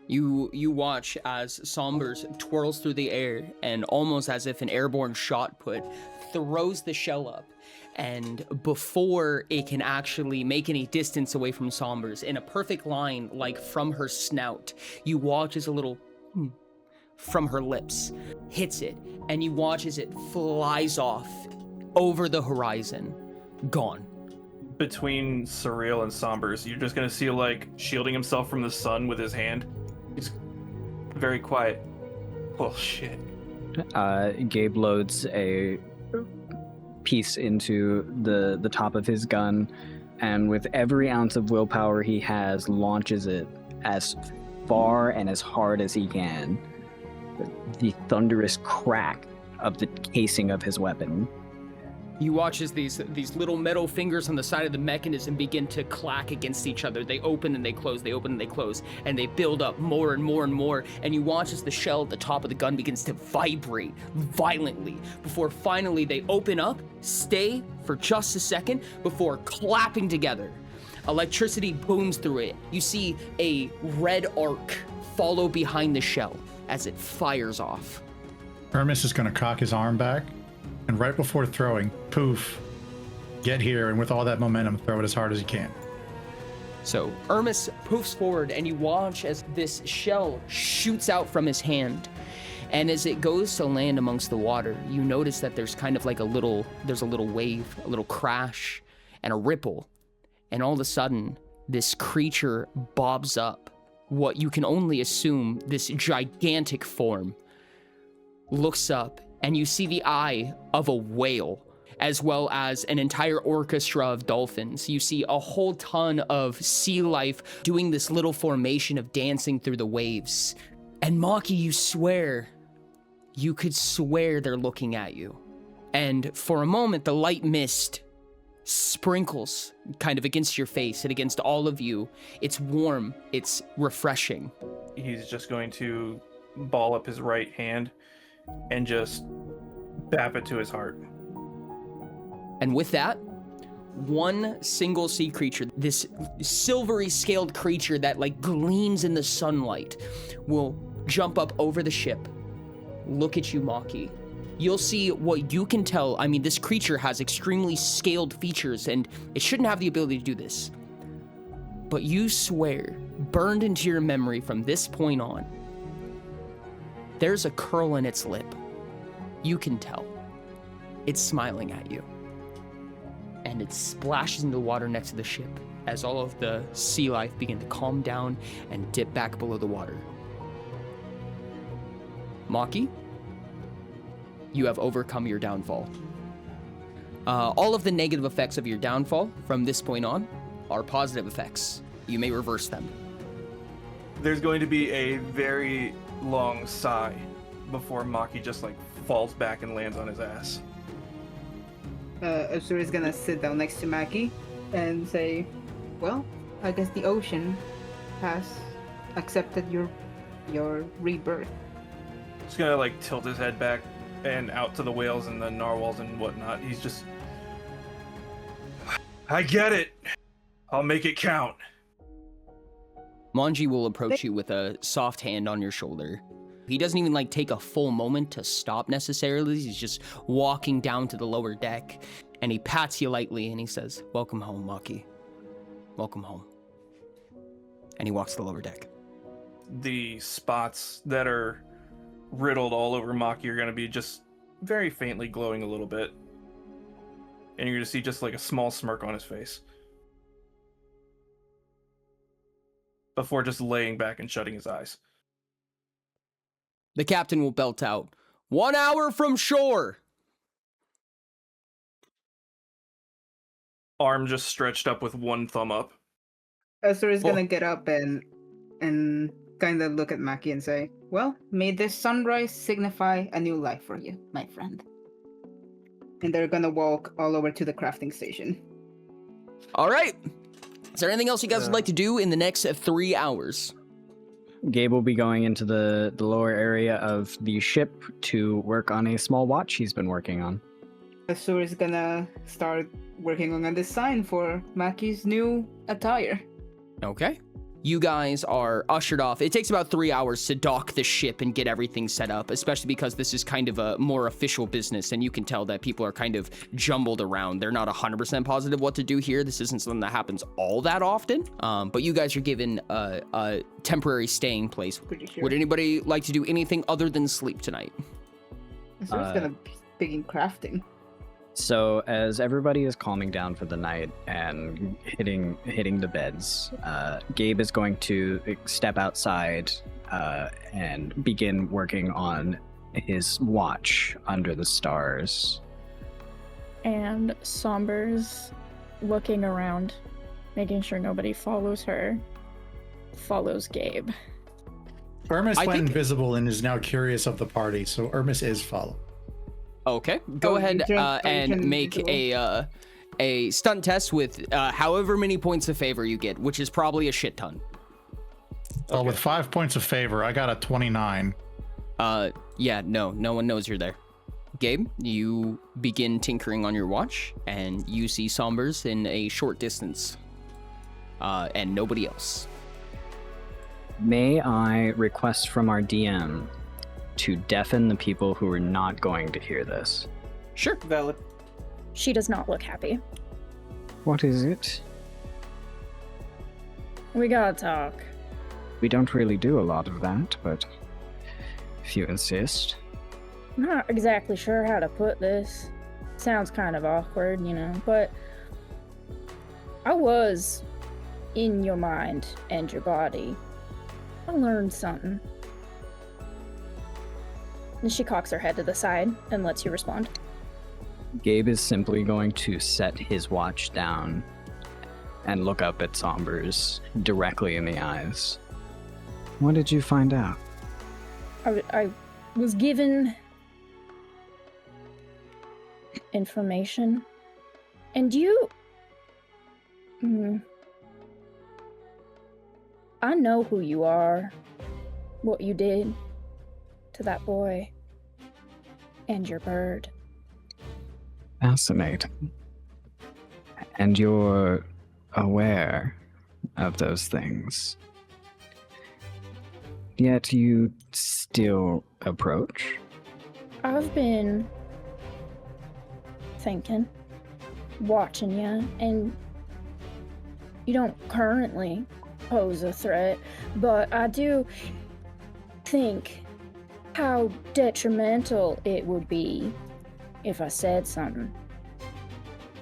[SPEAKER 1] You watch as Sombers twirls through the air and almost as if an airborne shot put, throws the shell up. And before it can actually make any distance away from Sombers, in a perfect line, like from her snout, you watch as a little from her lips hits it, and you watch as it flies off over the horizon, gone.
[SPEAKER 3] Between Surreal and Sombers, you're just gonna see like shielding himself from the sun with his hand. He's very quiet. Well, shit.
[SPEAKER 8] Gabe loads a piece into the top of his gun, and with every ounce of willpower he has, launches it as far and as hard as he can. The thunderous crack of the casing of his weapon.
[SPEAKER 1] You watch as these little metal fingers on the side of the mechanism begin to clack against each other. They open and they close, they open and they close, and they build up more and more and more. And you watch as the shell at the top of the gun begins to vibrate violently before finally they open up, stay for just a second before clapping together. Electricity booms through it. You see a red arc follow behind the shell as it fires off.
[SPEAKER 5] Hermes is going to cock his arm back, and right before throwing, poof, get here, and with all that momentum, throw it as hard as you can.
[SPEAKER 1] So Hermes poofs forward, and you watch as this shell shoots out from his hand. And as it goes to land amongst the water, you notice that there's kind of like there's a little wave, a little crash, and a ripple. And all of a sudden, this creature bobs up. What you can only assume, this gigantic form, looks up, and you see the eye of a whale, as well as an entire orchestra of dolphins. You see a whole ton of sea life doing this little formation of dancing through the waves. And Maki, you could swear they're looking at you. And for a moment, the light mist sprinkles kind of against your face and against all of you. It's warm, it's refreshing.
[SPEAKER 3] He's just going to ball up his right hand and just bap it to his heart.
[SPEAKER 1] And with that, one single sea creature, this silvery scaled creature that like gleams in the sunlight, will jump up over the ship, look at you, Maki. You'll see what you can tell. I mean, this creature has extremely scaled features, and it shouldn't have the ability to do this. But you swear, burned into your memory from this point on, there's a curl in its lip. You can tell. It's smiling at you. And it splashes into the water next to the ship as all of the sea life begin to calm down and dip back below the water. Maki, you have overcome your downfall. All of the negative effects of your downfall from this point on are positive effects. You may reverse them.
[SPEAKER 3] There's going to be a very long sigh before Maki just like falls back and lands on his ass.
[SPEAKER 4] Azura is gonna sit down next to Maki and say, well, I guess the ocean has accepted your rebirth.
[SPEAKER 3] He's gonna like tilt his head back and out to the whales and the narwhals and whatnot. He's just, I get it. I'll make it count.
[SPEAKER 1] Moonchi will approach you with a soft hand on your shoulder. He doesn't even like take a full moment to stop necessarily. He's just walking down to the lower deck, and he pats you lightly and he says, "Welcome home, Maki. Welcome home." And he walks to the lower deck.
[SPEAKER 3] The spots that are riddled all over Maki are going to be just very faintly glowing a little bit. And you're going to see just like a small smirk on his face. Before just laying back and shutting his eyes.
[SPEAKER 1] The captain will belt out, 1 hour from shore.
[SPEAKER 3] Arm just stretched up with one thumb up.
[SPEAKER 4] Azura is gonna get up and kind of look at Maki and say, well, may this sunrise signify a new life for you, my friend. And they're gonna walk all over to the crafting station.
[SPEAKER 1] All right. Is there anything else you guys would like to do in the next 3 hours?
[SPEAKER 8] Gabe will be going into the lower area of the ship to work on a small watch he's been working on.
[SPEAKER 4] Azura is gonna start working on a design for Maki's new attire.
[SPEAKER 1] Okay. You guys are ushered off. It takes about 3 hours to dock the ship and get everything set up, especially because this is kind of a more official business, and you can tell that people are kind of jumbled around. They're not 100% positive what to do here. This isn't something that happens all that often, but you guys are given a temporary staying place.
[SPEAKER 4] Pretty sure.
[SPEAKER 1] Would anybody like to do anything other than sleep tonight?
[SPEAKER 4] Azura's gonna begin crafting.
[SPEAKER 8] So as everybody is calming down for the night and hitting the beds, Gabe is going to step outside and begin working on his watch under the stars.
[SPEAKER 6] And Somber's looking around, making sure nobody follows her, follows Gabe.
[SPEAKER 5] Ermis went invisible and is now curious of the party, so Ermis is followed.
[SPEAKER 1] Okay, go ahead and make a stunt test with however many points of favor you get, which is probably a shit ton.
[SPEAKER 5] Well, with 5 points of favor, I got a 29.
[SPEAKER 1] Yeah, no one knows you're there. Gabe, you begin tinkering on your watch, and you see Sombers in a short distance, and nobody else.
[SPEAKER 8] May I request from our DM to deafen the people who are not going to hear this?
[SPEAKER 1] Sure.
[SPEAKER 3] Valid.
[SPEAKER 6] She does not look happy.
[SPEAKER 8] What is it?
[SPEAKER 6] We gotta talk.
[SPEAKER 8] We don't really do a lot of that, but if you insist.
[SPEAKER 6] I'm not exactly sure how to put this. Sounds kind of awkward, you know, but I was in your mind and your body. I learned something. And she cocks her head to the side and lets you respond.
[SPEAKER 8] Gabe is simply going to set his watch down and look up at Sombers directly in the eyes. What did you find out?
[SPEAKER 6] I was given information, and I know who you are, what you did to that boy and your bird.
[SPEAKER 8] Fascinating. And you're aware of those things. Yet you still approach?
[SPEAKER 6] I've been thinking, watching you, and you don't currently pose a threat, but I do think how detrimental it would be if I said something.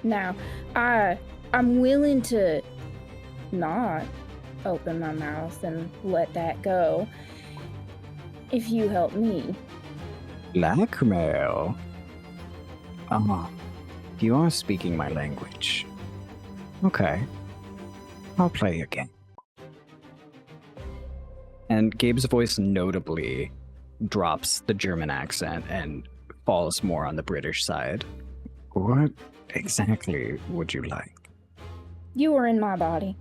[SPEAKER 6] Now, I'm willing to not open my mouth and let that go if you help me.
[SPEAKER 8] Blackmail? You are speaking my language. Okay. I'll play again. And Gabe's voice notably drops the German accent and falls more on the British side. What exactly would you like?
[SPEAKER 6] You were in my body.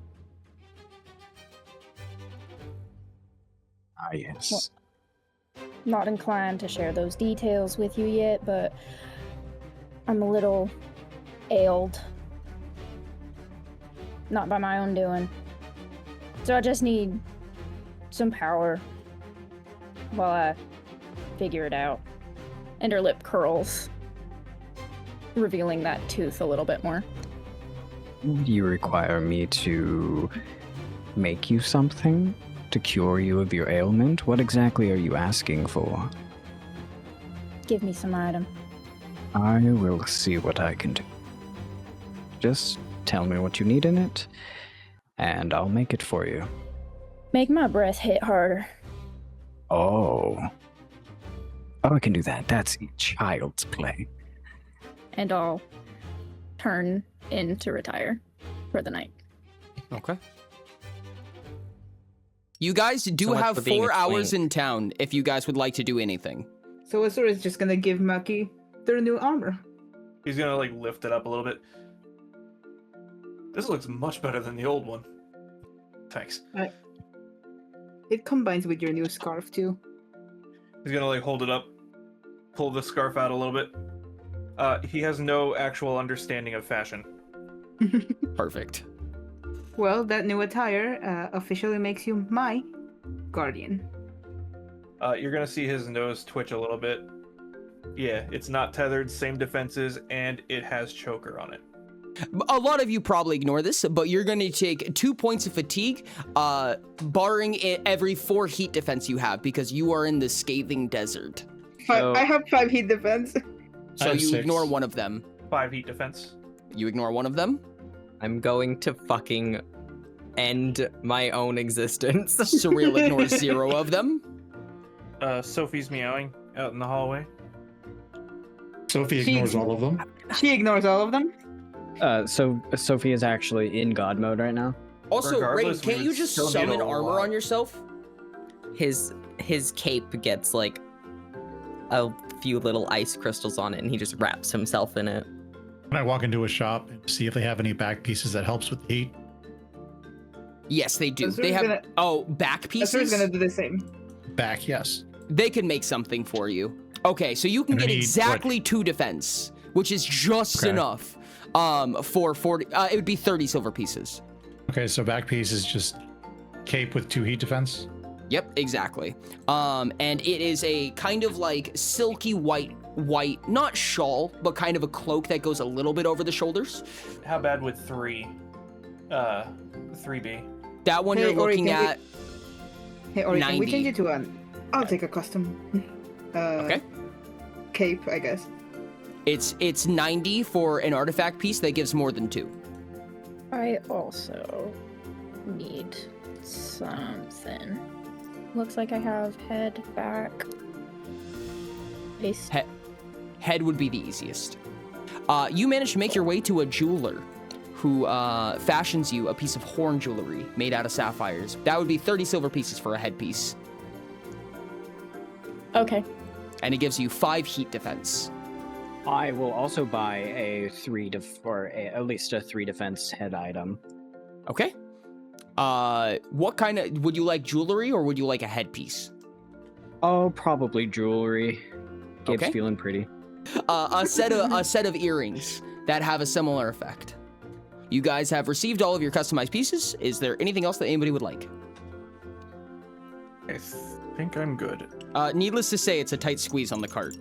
[SPEAKER 5] Ah, yes.
[SPEAKER 6] Not inclined to share those details with you yet, but I'm a little ailed. Not by my own doing. So I just need some power while I figure it out. And her lip curls, revealing that tooth a little bit more.
[SPEAKER 8] You require me to make you something to cure you of your ailment? What exactly are you asking for?
[SPEAKER 6] Give me some item.
[SPEAKER 8] I will see what I can do. Just tell me what you need in it, and I'll make it for you.
[SPEAKER 6] Make my breath hit harder.
[SPEAKER 8] Oh, I can do that. That's child's play.
[SPEAKER 6] And I'll turn in to retire for the night.
[SPEAKER 1] Okay. You guys do
[SPEAKER 2] So much
[SPEAKER 1] have
[SPEAKER 2] for being
[SPEAKER 1] 4
[SPEAKER 2] a
[SPEAKER 1] hours
[SPEAKER 2] twink.
[SPEAKER 1] in town if you guys would like to do anything.
[SPEAKER 4] So Azura is just gonna give Maki their new armor.
[SPEAKER 3] He's gonna like lift it up a little bit. This looks much better than the old one. Thanks.
[SPEAKER 4] It combines with your new scarf too.
[SPEAKER 3] He's gonna like hold it up, pull the scarf out a little bit. He has no actual understanding of fashion.
[SPEAKER 1] Perfect.
[SPEAKER 4] Well, that new attire officially makes you my guardian.
[SPEAKER 3] You're gonna see his nose twitch a little bit. Yeah, it's not tethered, same defenses, and it has choker on it.
[SPEAKER 1] A lot of you probably ignore this, but you're going to take 2 points of fatigue, barring every 4 heat defense you have, because you are in the scathing desert.
[SPEAKER 2] So-
[SPEAKER 4] I have 5 heat defense.
[SPEAKER 1] So
[SPEAKER 5] I have
[SPEAKER 1] you
[SPEAKER 5] 6.
[SPEAKER 1] ignore one of them.
[SPEAKER 3] 5 heat defense.
[SPEAKER 1] You ignore one of them?
[SPEAKER 2] I'm going to fucking end my own existence.
[SPEAKER 1] Surreal ignores 0 of them.
[SPEAKER 3] Sophie's meowing out in the hallway.
[SPEAKER 5] Sophie ignores all of them.
[SPEAKER 4] She ignores all of them.
[SPEAKER 8] So Sophie is actually in God mode right now.
[SPEAKER 1] Also, Rain,
[SPEAKER 3] Regardless, we
[SPEAKER 1] can't you
[SPEAKER 3] would
[SPEAKER 1] just
[SPEAKER 3] still need
[SPEAKER 1] summon
[SPEAKER 3] a
[SPEAKER 1] armor
[SPEAKER 3] lot.
[SPEAKER 1] on yourself?
[SPEAKER 2] His cape gets like a few little ice crystals on it, and he just wraps himself in it.
[SPEAKER 5] Can I walk into a shop and see if they have any back pieces that helps with the heat?
[SPEAKER 1] Yes, they do.
[SPEAKER 4] Azura's
[SPEAKER 1] They have
[SPEAKER 4] gonna-
[SPEAKER 1] back
[SPEAKER 4] Azura's
[SPEAKER 1] pieces.
[SPEAKER 4] gonna do the same.
[SPEAKER 5] Back, yes.
[SPEAKER 1] They can make something for you. Okay, so you can
[SPEAKER 5] And I
[SPEAKER 1] get
[SPEAKER 5] need,
[SPEAKER 1] exactly 2 defense, which is just
[SPEAKER 5] Okay.
[SPEAKER 1] enough. For 40, it would be 30 silver pieces.
[SPEAKER 5] Okay, so back piece is just cape with 2 heat defense.
[SPEAKER 1] Yep, exactly. And it is a kind of like silky white, not shawl, but kind of a cloak that goes a little bit over the shoulders.
[SPEAKER 3] How bad would 3 be?
[SPEAKER 1] That one
[SPEAKER 4] Hey,
[SPEAKER 1] you're
[SPEAKER 4] Ori,
[SPEAKER 1] looking
[SPEAKER 4] can we-
[SPEAKER 1] at.
[SPEAKER 4] Hey, Ori, can we
[SPEAKER 1] 90.
[SPEAKER 4] change it to an? I'll take a custom.
[SPEAKER 1] Okay.
[SPEAKER 4] Cape, I guess.
[SPEAKER 1] It's 90 for an artifact piece that gives more than 2.
[SPEAKER 6] I also need something. Looks like I have head, back, face.
[SPEAKER 1] Head would be the easiest. You managed to make your way to a jeweler who fashions you a piece of horn jewelry made out of sapphires. That would be 30 silver pieces for a headpiece.
[SPEAKER 6] Okay.
[SPEAKER 1] And it gives you 5 heat defense.
[SPEAKER 8] I will also buy a at least a 3 defense head item.
[SPEAKER 1] Okay. What kind of, would you like jewelry or would you like a headpiece?
[SPEAKER 8] Oh, probably jewelry. Gabe's
[SPEAKER 1] Okay.
[SPEAKER 8] feeling pretty.
[SPEAKER 1] A set of earrings that have a similar effect. You guys have received all of your customized pieces. Is there anything else that anybody would like?
[SPEAKER 3] I think I'm good.
[SPEAKER 1] Needless to say, it's a tight squeeze on the cart.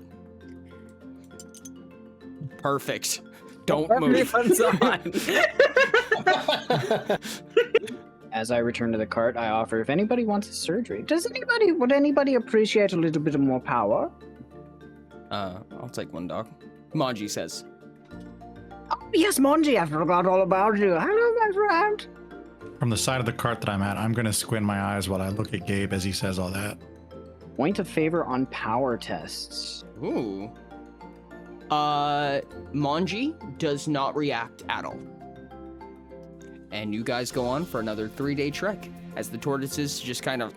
[SPEAKER 1] Perfect. Don't move.
[SPEAKER 2] Everyone's on.
[SPEAKER 8] As I return to the cart, I offer if anybody wants a surgery. Would anybody appreciate a little bit more power?
[SPEAKER 1] I'll take one, dog. Manji says.
[SPEAKER 7] Oh, yes, Moonchi, I forgot all about you. Hello, my friend.
[SPEAKER 5] From the side of the cart that I'm at, I'm going to squint my eyes while I look at Gabe as he says all that.
[SPEAKER 8] Point of favor on power tests.
[SPEAKER 1] Ooh. Manji does not react at all. And you guys go on for another 3-day trek as the tortoises just kind of,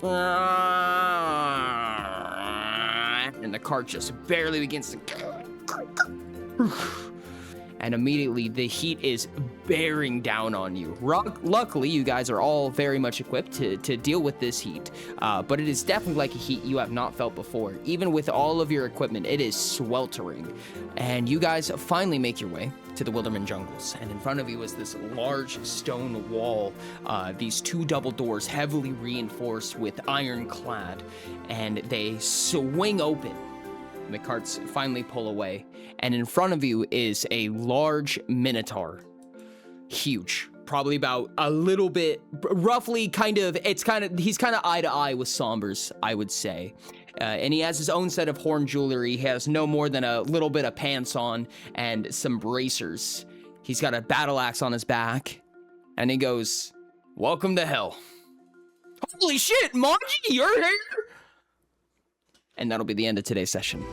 [SPEAKER 1] and the cart just barely begins to, and immediately the heat is bearing down on you. Luckily, you guys are all very much equipped to deal with this heat, but it is definitely like a heat you have not felt before. Even with all of your equipment, it is sweltering. And you guys finally make your way to the Wilderman jungles, and in front of you is this large stone wall, these 2 double doors heavily reinforced with ironclad, and they swing open. The carts finally pull away, and in front of you is a large minotaur. Huge. Probably about a little bit, roughly he's kind of eye to eye with Sombers, I would say. And he has his own set of horn jewelry. He has no more than a little bit of pants on and some bracers. He's got a battle axe on his back, and he goes, "Welcome to hell." Holy shit, Moonchi, you're here? And that'll be the end of today's session.